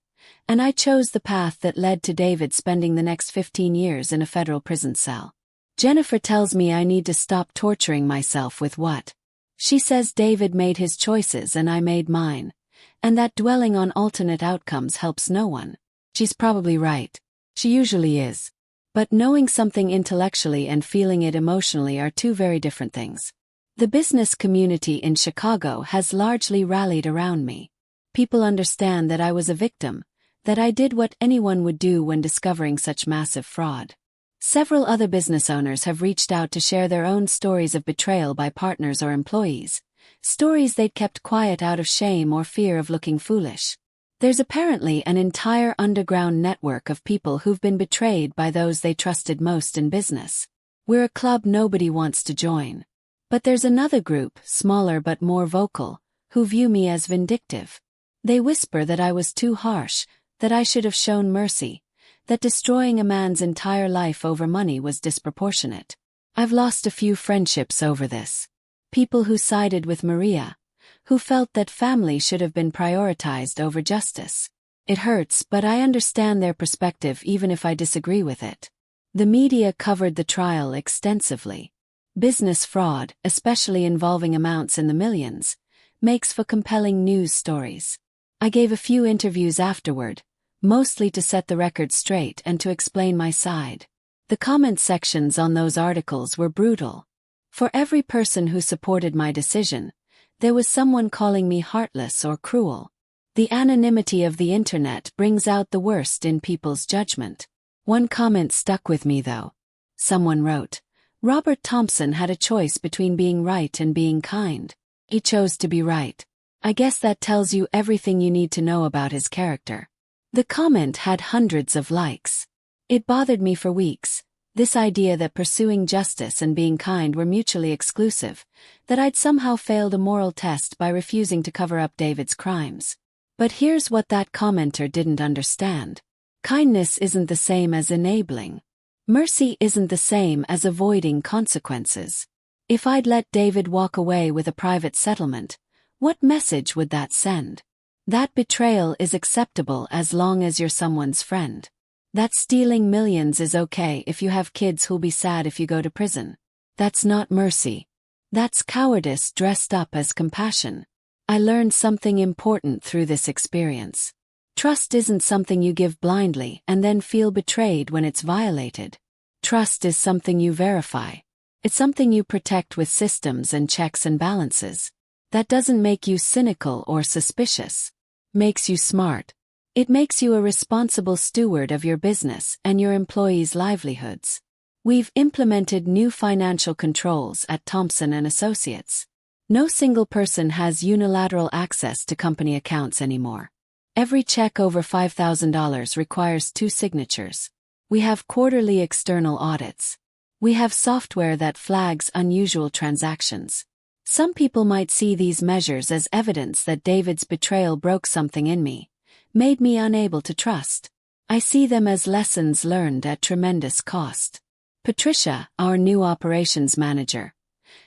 and I chose the path that led to David spending the next 15 years in a federal prison cell. Jennifer tells me I need to stop torturing myself with what She says David made his choices and I made mine, and that dwelling on alternate outcomes helps no one. She's probably right. She usually is. But knowing something intellectually and feeling it emotionally are two very different things. The business community in Chicago has largely rallied around me. People understand that I was a victim, that I did what anyone would do when discovering such massive fraud. Several other business owners have reached out to share their own stories of betrayal by partners or employees, stories they'd kept quiet out of shame or fear of looking foolish. There's apparently an entire underground network of people who've been betrayed by those they trusted most in business. We're a club nobody wants to join. But there's another group, smaller but more vocal, who view me as vindictive. They whisper that I was too harsh, that I should have shown mercy, that destroying a man's entire life over money was disproportionate. I've lost a few friendships over this. People who sided with Maria, who felt that family should have been prioritized over justice. It hurts, but I understand their perspective even if I disagree with it. The media covered the trial extensively. Business fraud, especially involving amounts in the millions, makes for compelling news stories. I gave a few interviews afterward, mostly to set the record straight and to explain my side. The comment sections on those articles were brutal. For every person who supported my decision, there was someone calling me heartless or cruel. The anonymity of the internet brings out the worst in people's judgment. One comment stuck with me though. Someone wrote, "Robert Thompson had a choice between being right and being kind. He chose to be right." I guess that tells you everything you need to know about his character. The comment had hundreds of likes. It bothered me for weeks, this idea that pursuing justice and being kind were mutually exclusive, that I'd somehow failed a moral test by refusing to cover up David's crimes. But here's what that commenter didn't understand. Kindness isn't the same as enabling. Mercy isn't the same as avoiding consequences. If I'd let David walk away with a private settlement, what message would that send? That betrayal is acceptable as long as you're someone's friend. That stealing millions is okay if you have kids who'll be sad if you go to prison. That's not mercy. That's cowardice dressed up as compassion. I learned something important through this experience. Trust isn't something you give blindly and then feel betrayed when it's violated. Trust is something you verify. It's something you protect with systems and checks and balances. That doesn't make you cynical or suspicious. Makes you smart. It makes you a responsible steward of your business and your employees' livelihoods. We've implemented new financial controls at Thompson & Associates. No single person has unilateral access to company accounts anymore. Every check over $5,000 requires 2 signatures. We have quarterly external audits. We have software that flags unusual transactions. Some people might see these measures as evidence that David's betrayal broke something in me, made me unable to trust. I see them as lessons learned at tremendous cost. Patricia, our new operations manager,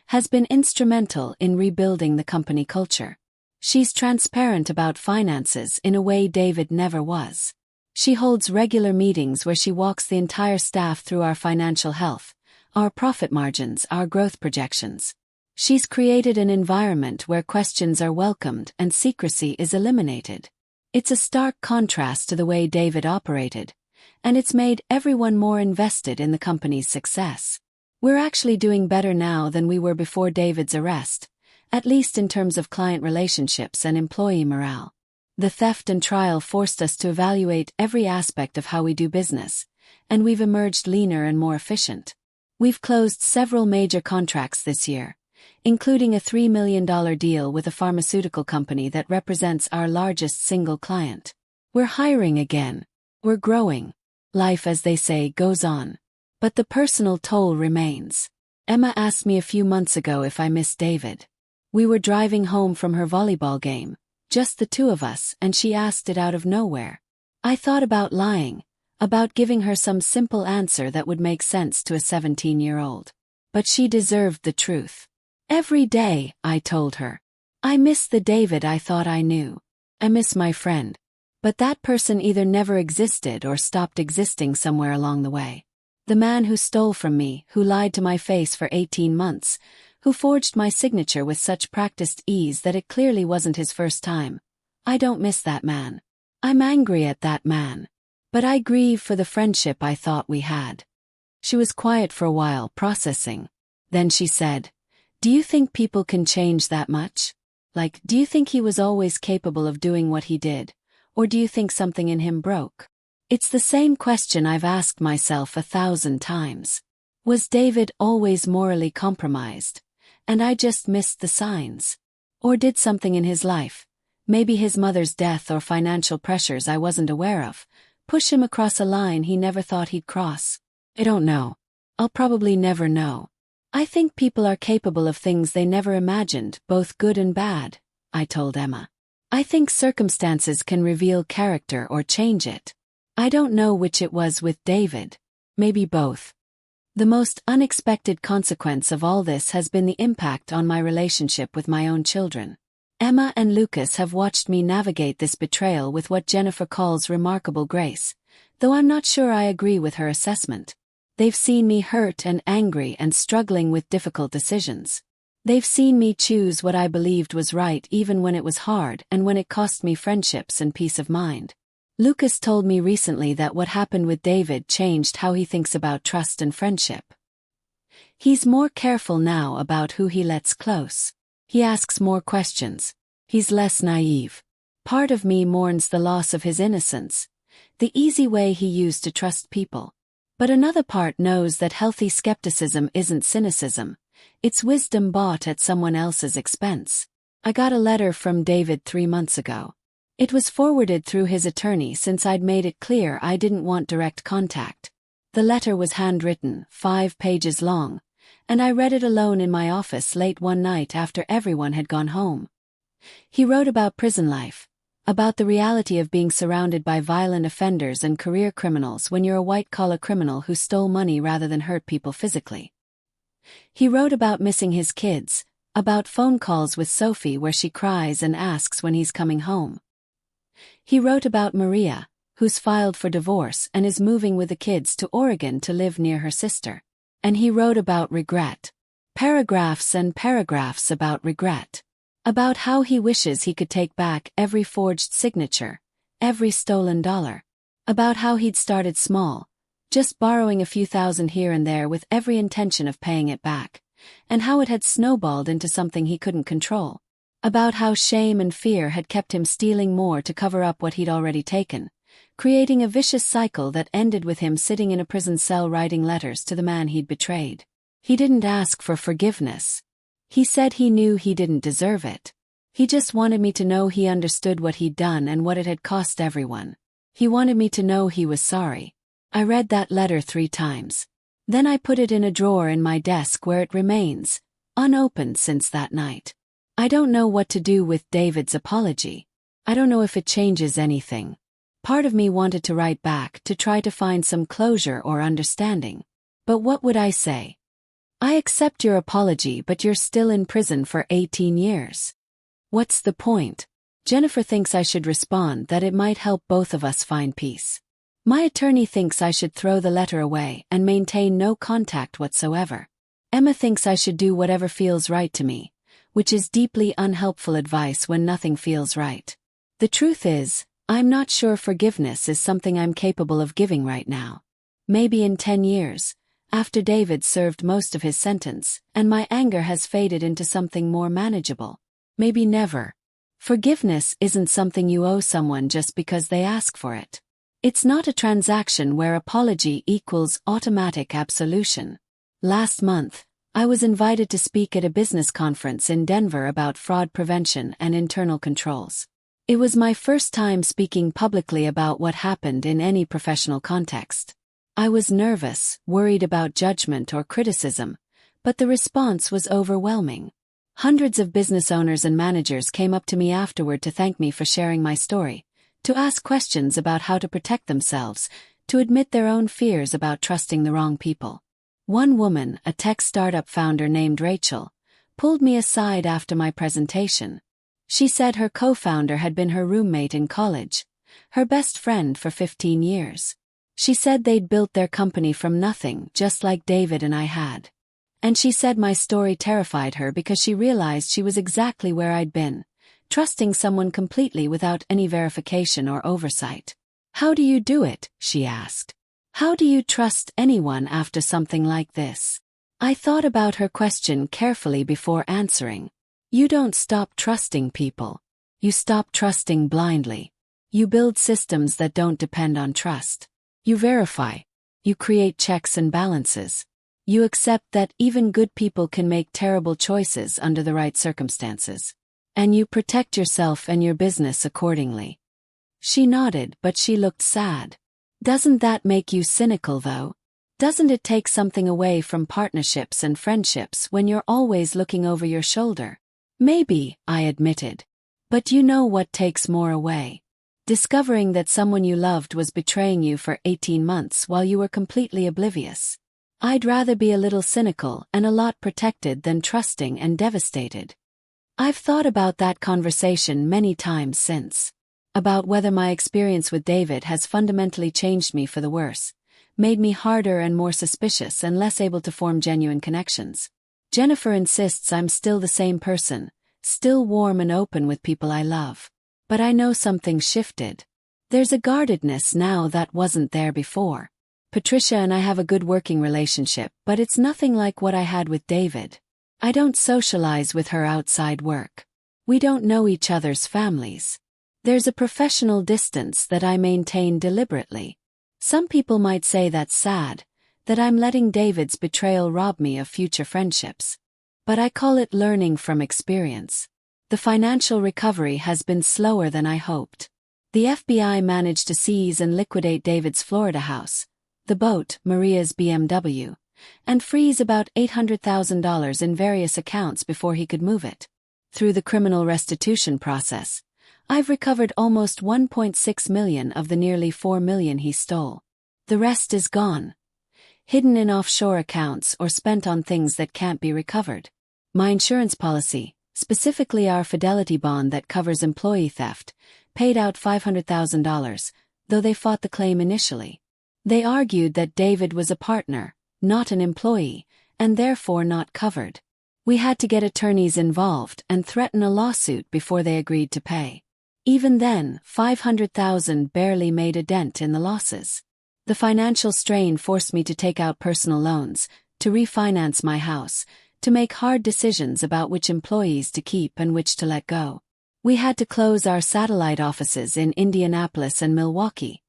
has been instrumental in rebuilding the company culture. She's transparent about finances in a way David never was. She holds regular meetings where she walks the entire staff through our financial health, our profit margins, our growth projections. She's created an environment where questions are welcomed and secrecy is eliminated. It's a stark contrast to the way David operated, and it's made everyone more invested in the company's success. We're actually doing better now than we were before David's arrest, at least in terms of client relationships and employee morale. The theft and trial forced us to evaluate every aspect of how we do business, and we've emerged leaner and more efficient. We've closed several major contracts this year, including a $3 million deal with a pharmaceutical company that represents our largest single client. We're hiring again. We're growing. Life, as they say, goes on. But the personal toll remains. Emma asked me a few months ago if I missed David. We were driving home from her volleyball game, just the two of us, and she asked it out of nowhere. I thought about lying, about giving her some simple answer that would make sense to a 17-year-old. But she deserved the truth. Every day, I told her. I miss the David I thought I knew. I miss my friend. But that person either never existed or stopped existing somewhere along the way. The man who stole from me, who lied to my face for 18 months, who forged my signature with such practiced ease that it clearly wasn't his first time. I don't miss that man. I'm angry at that man. But I grieve for the friendship I thought we had. She was quiet for a while, processing. Then she said, "Do you think people can change that much? Like, do you think he was always capable of doing what he did? Or do you think something in him broke?" It's the same question I've asked myself 1,000 times. Was David always morally compromised, and I just missed the signs? Or did something in his life, maybe his mother's death or financial pressures I wasn't aware of, push him across a line he never thought he'd cross? I don't know. I'll probably never know. I think people are capable of things they never imagined, both good and bad, I told Emma. I think circumstances can reveal character or change it. I don't know which it was with David. Maybe both. The most unexpected consequence of all this has been the impact on my relationship with my own children. Emma and Lucas have watched me navigate this betrayal with what nFor calls remarkable grace, though I'm not sure I agree with her assessment. They've seen me hurt and angry and struggling with difficult decisions. They've seen me choose what I believed was right even when it was hard and when it cost me friendships and peace of mind. Lucas told me recently that what happened with David changed how he thinks about trust and friendship. He's more careful now about who he lets close. He asks more questions. He's less naive. Part of me mourns the loss of his innocence, the easy way he used to trust people. But another part knows that healthy skepticism isn't cynicism, it's wisdom bought at someone else's expense. I got a letter from David 3 months ago. It was forwarded through his attorney since I'd made it clear I didn't want direct contact. The letter was handwritten, 5 pages long, and I read it alone in my office late one night after everyone had gone home. He wrote about prison life, about the reality of being surrounded by violent offenders and career criminals when you're a white-collar criminal who stole money rather than hurt people physically. He wrote about missing his kids, about phone calls with Sophie where she cries and asks when he's coming home. He wrote about Maria, who's filed for divorce and is moving with the kids to Oregon to live near her sister. And he wrote about regret. Paragraphs and paragraphs about regret. About how he wishes he could take back every forged signature, every stolen dollar. About how he'd started small, just borrowing a few thousand here and there with every intention of paying it back, and how it had snowballed into something he couldn't control. About how shame and fear had kept him stealing more to cover up what he'd already taken, creating a vicious cycle that ended with him sitting in a prison cell writing letters to the man he'd betrayed. He didn't ask for forgiveness. He said he knew he didn't deserve it. He just wanted me to know he understood what he'd done and what it had cost everyone. He wanted me to know he was sorry. I read that letter 3 times. Then I put it in a drawer in my desk where it remains, unopened since that night. I don't know what to do with David's apology. I don't know if it changes anything. Part of me wanted to write back to try to find some closure or understanding. But what would I say? I accept your apology, but you're still in prison for 18 years. What's the point? nFor thinks I should respond that it might help both of us find peace. My attorney thinks I should throw the letter away and maintain no contact whatsoever. Emma thinks I should do whatever feels right to me, which is deeply unhelpful advice when nothing feels right. The truth is, I'm not sure forgiveness is something I'm capable of giving right now. Maybe in 10 years, after David served most of his sentence, and my anger has faded into something more manageable. Maybe never. Forgiveness isn't something you owe someone just because they ask for it. It's not a transaction where apology equals automatic absolution. Last month, I was invited to speak at a business conference in Denver about fraud prevention and internal controls. It was my first time speaking publicly about what happened in any professional context. I was nervous, worried about judgment or criticism, but the response was overwhelming. Hundreds of business owners and managers came up to me afterward to thank me for sharing my story, to ask questions about how to protect themselves, to admit their own fears about trusting the wrong people. One woman, a tech startup founder named Rachel, pulled me aside after my presentation. She said her co-founder had been her roommate in college, her best friend for 15 years. She said they'd built their company from nothing, just like David and I had. And she said my story terrified her because she realized she was exactly where I'd been, trusting someone completely without any verification or oversight. "How do you do it?" she asked. "How do you trust anyone after something like this?" I thought about her question carefully before answering. You don't stop trusting people. You stop trusting blindly. You build systems that don't depend on trust. You verify. You create checks and balances. You accept that even good people can make terrible choices under the right circumstances. And you protect yourself and your business accordingly. She nodded, but she looked sad. Doesn't that make you cynical, though? Doesn't it take something away from partnerships and friendships when you're always looking over your shoulder? Maybe, I admitted. But you know what takes more away? Discovering that someone you loved was betraying you for 18 months while you were completely oblivious. I'd rather be a little cynical and a lot protected than trusting and devastated. I've thought about that conversation many times since. About whether my experience with David has fundamentally changed me for the worse, made me harder and more suspicious and less able to form genuine connections. Jennifer insists I'm still the same person, still warm and open with people I love. But I know something shifted. There's a guardedness now that wasn't there before. Patricia and I have a good working relationship, but it's nothing like what I had with David. I don't socialize with her outside work. We don't know each other's families. There's a professional distance that I maintain deliberately. Some people might say that's sad, that I'm letting David's betrayal rob me of future friendships. But I call it learning from experience. The financial recovery has been slower than I hoped. The FBI managed to seize and liquidate David's Florida house, the boat, Maria's BMW, and freeze about $800,000 in various accounts before he could move it. Through the criminal restitution process, I've recovered almost $1.6 million of the nearly $4 million he stole. The rest is gone. Hidden in offshore accounts or spent on things that can't be recovered. My insurance policy, specifically our fidelity bond that covers employee theft, paid out $500,000, though they fought the claim initially. They argued that David was a partner, not an employee, and therefore not covered. We had to get attorneys involved and threaten a lawsuit before they agreed to pay. Even then, $500,000 barely made a dent in the losses. The financial strain forced me to take out personal loans, to refinance my house, to make hard decisions about which employees to keep and which to let go. We had to close our satellite offices in Indianapolis and Milwaukee,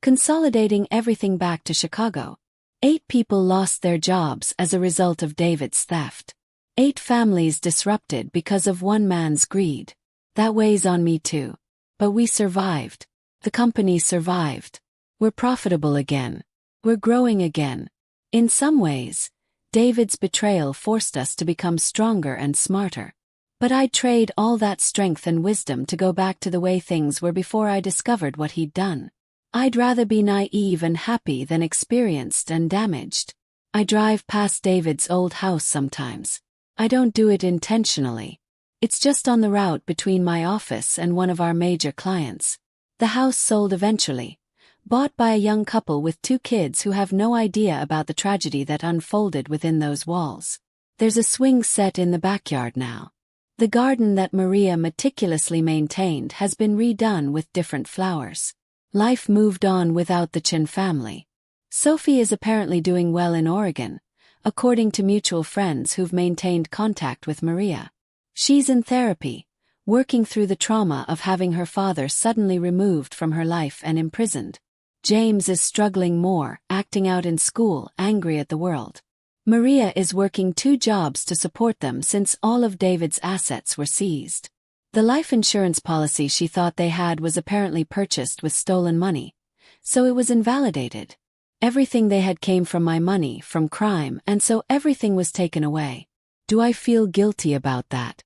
consolidating everything back to Chicago. 8 people lost their jobs as a result of David's theft. 8 families disrupted because of one man's greed. That weighs on me too. But we survived. The company survived. We're profitable again. We're growing again. In some ways, David's betrayal forced us to become stronger and smarter. But I'd trade all that strength and wisdom to go back to the way things were before I discovered what he'd done. I'd rather be naive and happy than experienced and damaged. I drive past David's old house sometimes. I don't do it intentionally. It's just on the route between my office and one of our major clients. The house sold eventually, bought by a young couple with 2 kids who have no idea about the tragedy that unfolded within those walls. There's a swing set in the backyard now. The garden that Maria meticulously maintained has been redone with different flowers. Life moved on without the Chin family. Sophie is apparently doing well in Oregon, according to mutual friends who've maintained contact with Maria. She's in therapy, working through the trauma of having her father suddenly removed from her life and imprisoned. James is struggling more, acting out in school, angry at the world. Maria is working 2 jobs to support them since all of David's assets were seized. The life insurance policy she thought they had was apparently purchased with stolen money, so it was invalidated. Everything they had came from my money, from crime, and so everything was taken away. Do I feel guilty about that?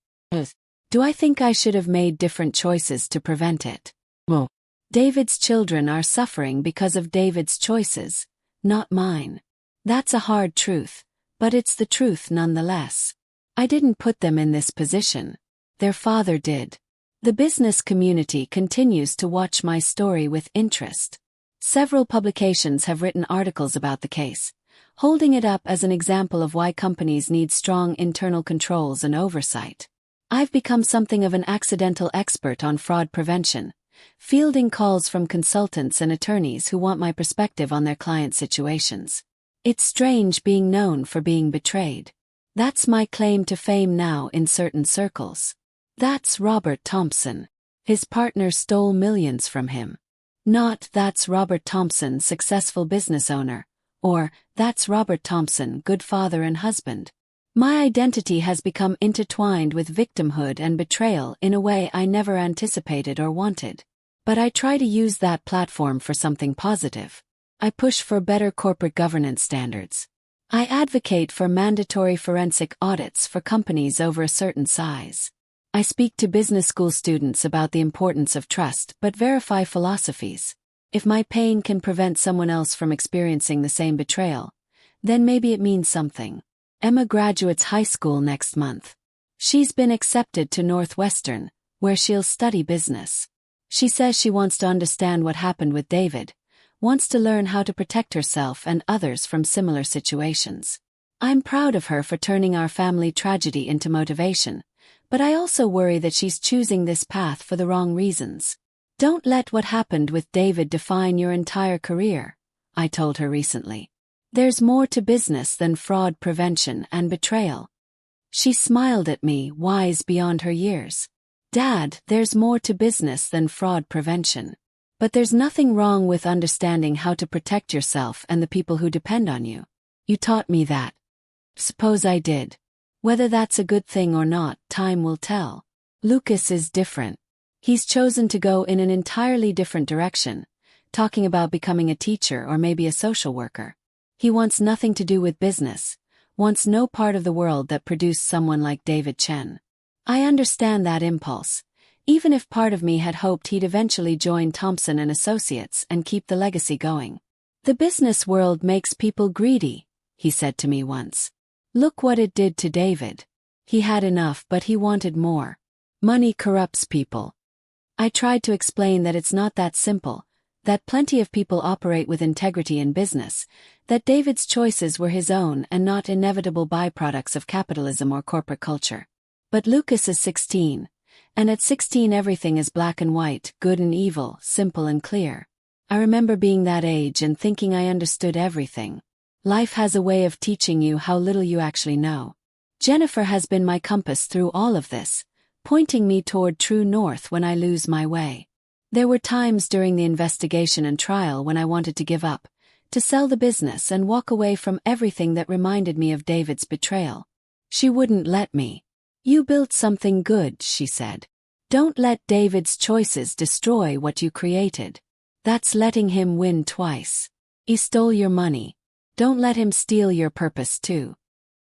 Do I think I should have made different choices to prevent it? Well, David's children are suffering because of David's choices, not mine. That's a hard truth, but it's the truth nonetheless. I didn't put them in this position. Their father did. The business community continues to watch my story with interest. Several publications have written articles about the case, holding it up as an example of why companies need strong internal controls and oversight. I've become something of an accidental expert on fraud prevention, fielding calls from consultants and attorneys who want my perspective on their client situations. It's strange being known for being betrayed. That's my claim to fame now in certain circles. That's Robert Thompson. His partner stole millions from him. Not that's Robert Thompson, successful business owner, or that's Robert Thompson, good father and husband. My identity has become intertwined with victimhood and betrayal in a way I never anticipated or wanted. But I try to use that platform for something positive. I push for better corporate governance standards. I advocate for mandatory forensic audits for companies over a certain size. I speak to business school students about the importance of trust but verify philosophies. If my pain can prevent someone else from experiencing the same betrayal, then maybe it means something. Emma graduates high school next month. She's been accepted to Northwestern, where she'll study business. She says she wants to understand what happened with David, wants to learn how to protect herself and others from similar situations. I'm proud of her for turning our family tragedy into motivation, but I also worry that she's choosing this path for the wrong reasons. Don't let what happened with David define your entire career, I told her recently. There's more to business than fraud prevention and betrayal. She smiled at me, wise beyond her years. Dad, there's more to business than fraud prevention. But there's nothing wrong with understanding how to protect yourself and the people who depend on you. You taught me that. Suppose I did. Whether that's a good thing or not, time will tell. Lucas is different. He's chosen to go in an entirely different direction, talking about becoming a teacher or maybe a social worker. He wants nothing to do with business, wants no part of the world that produced someone like David Chen. I understand that impulse, even if part of me had hoped he'd eventually join Thompson and Associates and keep the legacy going. The business world makes people greedy, he said to me once. Look what it did to David. He had enough, but he wanted more. Money corrupts people. I tried to explain that it's not that simple, that plenty of people operate with integrity in business, that David's choices were his own and not inevitable byproducts of capitalism or corporate culture. But Lucas is 16, and at 16 everything is black and white, good and evil, simple and clear. I remember being that age and thinking I understood everything. Life has a way of teaching you how little you actually know. Jennifer has been my compass through all of this, pointing me toward true north when I lose my way. There were times during the investigation and trial when I wanted to give up, to sell the business and walk away from everything that reminded me of David's betrayal. She wouldn't let me. You built something good, she said. Don't let David's choices destroy what you created. That's letting him win twice. He stole your money. Don't let him steal your purpose too.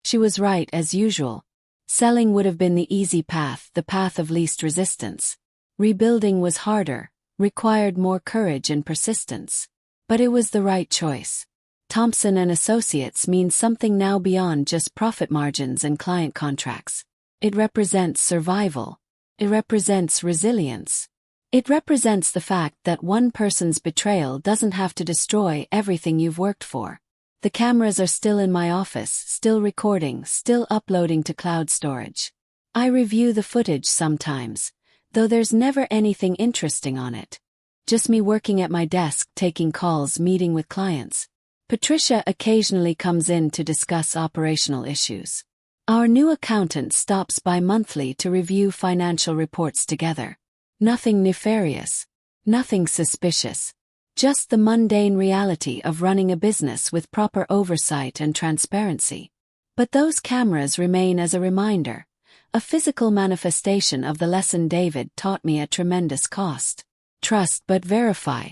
She was right as usual. Selling would have been the easy path, the path of least resistance. Rebuilding was harder, required more courage and persistence. But it was the right choice. Thompson and Associates means something now beyond just profit margins and client contracts. It represents survival. It represents resilience. It represents the fact that one person's betrayal doesn't have to destroy everything you've worked for. The cameras are still in my office, still recording, still uploading to cloud storage. I review the footage sometimes, though there's never anything interesting on it. Just me working at my desk, taking calls, meeting with clients. Patricia occasionally comes in to discuss operational issues. Our new accountant stops by monthly to review financial reports together. Nothing nefarious. Nothing suspicious. Just the mundane reality of running a business with proper oversight and transparency. But those cameras remain as a reminder, a physical manifestation of the lesson David taught me at tremendous cost. Trust but verify.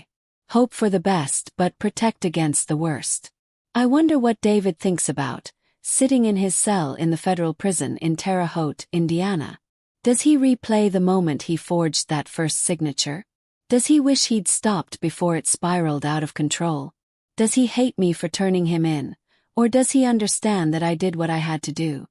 Hope for the best but protect against the worst. I wonder what David thinks about, sitting in his cell in the federal prison in Terre Haute, Indiana. Does he replay the moment he forged that first signature? Does he wish he'd stopped before it spiraled out of control? Does he hate me for turning him in, or does he understand that I did what I had to do?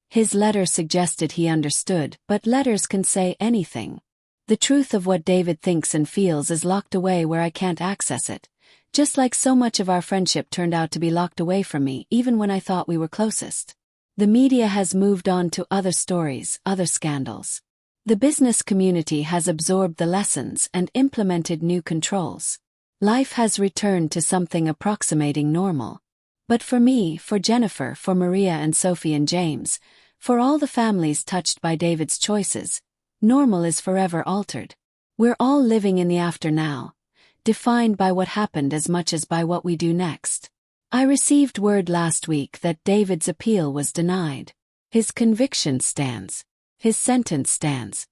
His letter suggested he understood, but letters can say anything. The truth of what David thinks and feels is locked away where I can't access it, Just like so much of our friendship turned out to be locked away from me even when I thought we were closest. The media has moved on to other stories, other scandals. The business community has absorbed the lessons and implemented new controls. Life has returned to something approximating normal. But for me, for Jennifer, for Maria and Sophie and James, for all the families touched by David's choices, normal is forever altered. We're all living in the after now, defined by what happened as much as by what we do next. I received word last week that David's appeal was denied. His conviction stands. His sentence stands.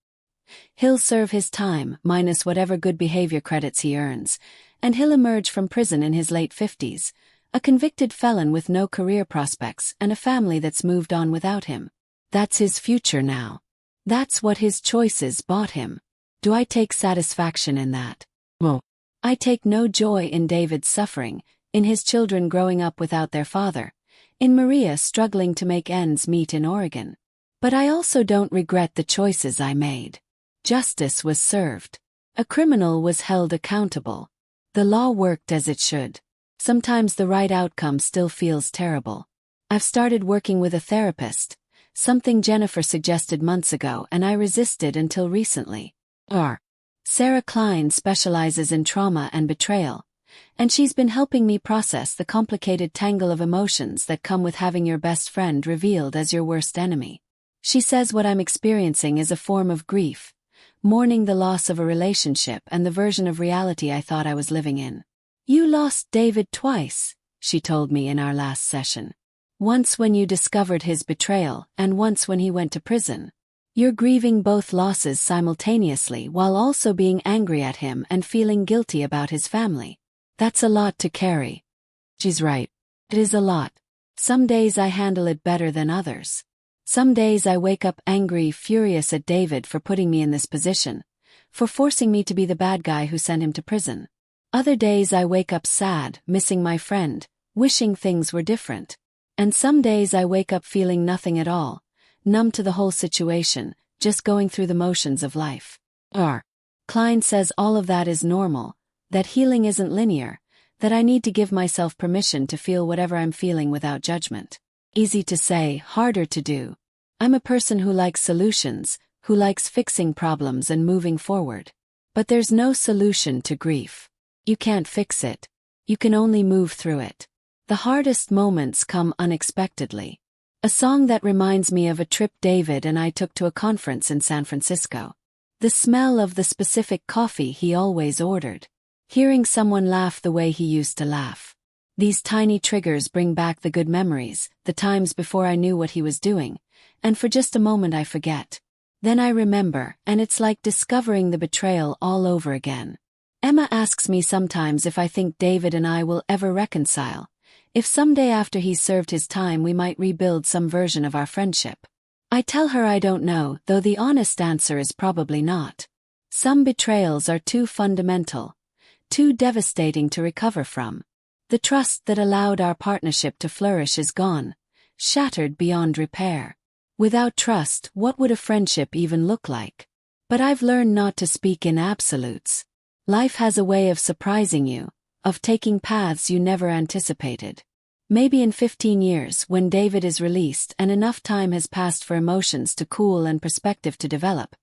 He'll serve his time, minus whatever good behavior credits he earns, and he'll emerge from prison in his late 50s, a convicted felon with no career prospects and a family that's moved on without him. That's his future now. That's what his choices bought him. Do I take satisfaction in that? No. I take no joy in David's suffering, in his children growing up without their father, in Maria struggling to make ends meet in Oregon. But I also don't regret the choices I made. Justice was served. A criminal was held accountable. The law worked as it should. Sometimes the right outcome still feels terrible. I've started working with a therapist, something Jennifer suggested months ago and I resisted until recently. Sarah Klein specializes in trauma and betrayal, and she's been helping me process the complicated tangle of emotions that come with having your best friend revealed as your worst enemy. She says what I'm experiencing is a form of grief, mourning the loss of a relationship and the version of reality I thought I was living in. You lost David twice, she told me in our last session. Once when you discovered his betrayal, and once when he went to prison. You're grieving both losses simultaneously while also being angry at him and feeling guilty about his family. That's a lot to carry. She's right. It is a lot. Some days I handle it better than others. Some days I wake up angry, furious at David for putting me in this position, for forcing me to be the bad guy who sent him to prison. Other days I wake up sad, missing my friend, wishing things were different. And some days I wake up feeling nothing at all, numb to the whole situation, just going through the motions of life. Klein says all of that is normal, that healing isn't linear, that I need to give myself permission to feel whatever I'm feeling without judgment. Easy to say, harder to do. I'm a person who likes solutions, who likes fixing problems and moving forward. But there's no solution to grief. You can't fix it. You can only move through it. The hardest moments come unexpectedly. A song that reminds me of a trip David and I took to a conference in San Francisco. The smell of the specific coffee he always ordered. Hearing someone laugh the way he used to laugh. These tiny triggers bring back the good memories, the times before I knew what he was doing, and for just a moment I forget. Then I remember, and it's like discovering the betrayal all over again. Emma asks me sometimes if I think David and I will ever reconcile. If someday after he's served his time we might rebuild some version of our friendship. I tell her I don't know, though the honest answer is probably not. Some betrayals are too fundamental, too devastating to recover from. The trust that allowed our partnership to flourish is gone, shattered beyond repair. Without trust, what would a friendship even look like? But I've learned not to speak in absolutes. Life has a way of surprising you, of taking paths you never anticipated. Maybe in 15 years, when David is released and enough time has passed for emotions to cool and perspective to develop,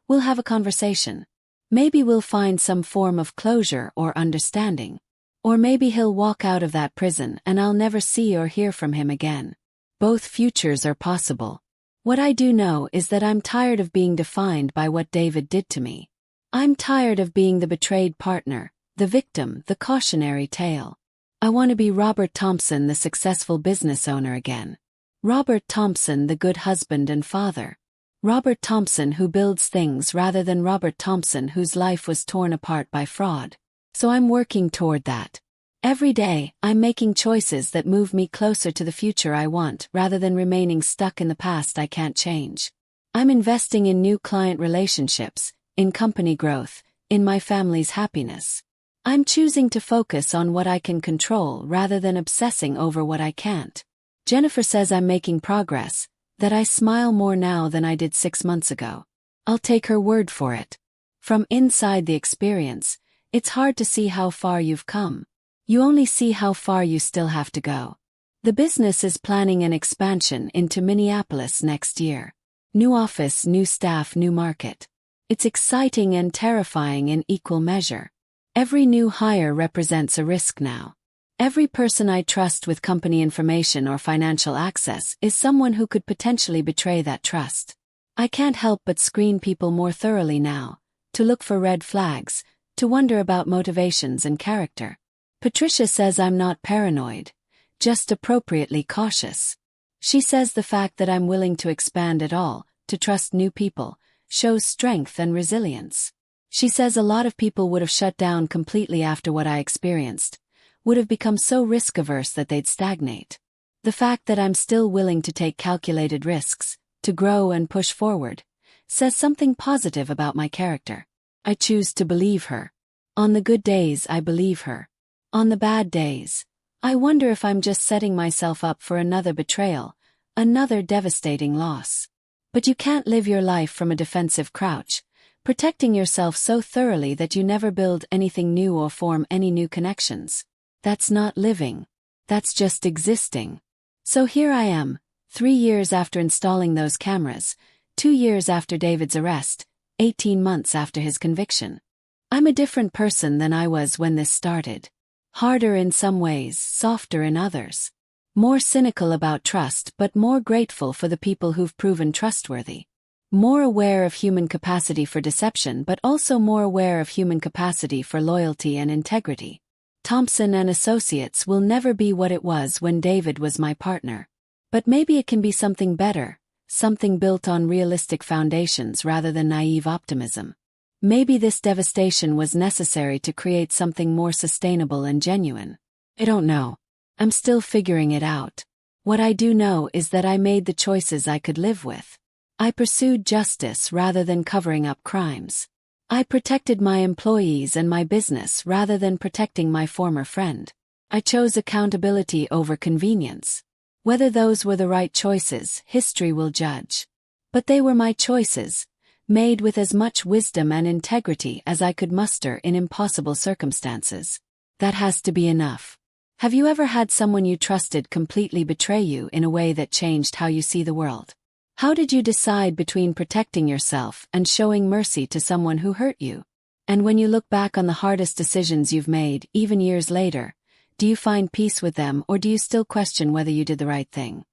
we'll have a conversation. Maybe we'll find some form of closure or understanding. Or maybe he'll walk out of that prison and I'll never see or hear from him again. Both futures are possible. What I do know is that I'm tired of being defined by what David did to me. I'm tired of being the betrayed partner, the victim, the cautionary tale. I want to be Robert Thompson, the successful business owner again. Robert Thompson, the good husband and father. Robert Thompson who builds things rather than Robert Thompson whose life was torn apart by fraud. So I'm working toward that. Every day, I'm making choices that move me closer to the future I want rather than remaining stuck in the past I can't change. I'm investing in new client relationships, in company growth, in my family's happiness. I'm choosing to focus on what I can control rather than obsessing over what I can't. Jennifer says I'm making progress, that I smile more now than I did 6 months ago. I'll take her word for it. From inside the experience, it's hard to see how far you've come. You only see how far you still have to go. The business is planning an expansion into Minneapolis next year. New office, new staff, new market. It's exciting and terrifying in equal measure. Every new hire represents a risk now. Every person I trust with company information or financial access is someone who could potentially betray that trust. I can't help but screen people more thoroughly now, to look for red flags, to wonder about motivations and character. Patricia says I'm not paranoid, just appropriately cautious. She says the fact that I'm willing to expand at all, to trust new people, shows strength and resilience. She says a lot of people would have shut down completely after what I experienced, would have become so risk-averse that they'd stagnate. The fact that I'm still willing to take calculated risks, to grow and push forward, says something positive about my character. I choose to believe her. On the good days, I believe her. On the bad days, I wonder if I'm just setting myself up for another betrayal, another devastating loss. But you can't live your life from a defensive crouch, protecting yourself so thoroughly that you never build anything new or form any new connections. That's not living. That's just existing. So here I am, 3 years after installing those cameras, 2 years after David's arrest, 18 months after his conviction. I'm a different person than I was when this started. Harder in some ways, softer in others. More cynical about trust but more grateful for the people who've proven trustworthy. More aware of human capacity for deception but also more aware of human capacity for loyalty and integrity. Thompson and Associates will never be what it was when David was my partner. But maybe it can be something better, something built on realistic foundations rather than naive optimism. Maybe this devastation was necessary to create something more sustainable and genuine. I don't know. I'm still figuring it out. What I do know is that I made the choices I could live with. I pursued justice rather than covering up crimes. I protected my employees and my business rather than protecting my former friend. I chose accountability over convenience. Whether those were the right choices, history will judge. But they were my choices, made with as much wisdom and integrity as I could muster in impossible circumstances. That has to be enough. Have you ever had someone you trusted completely betray you in a way that changed how you see the world? How did you decide between protecting yourself and showing mercy to someone who hurt you? And when you look back on the hardest decisions you've made, even years later, do you find peace with them or do you still question whether you did the right thing?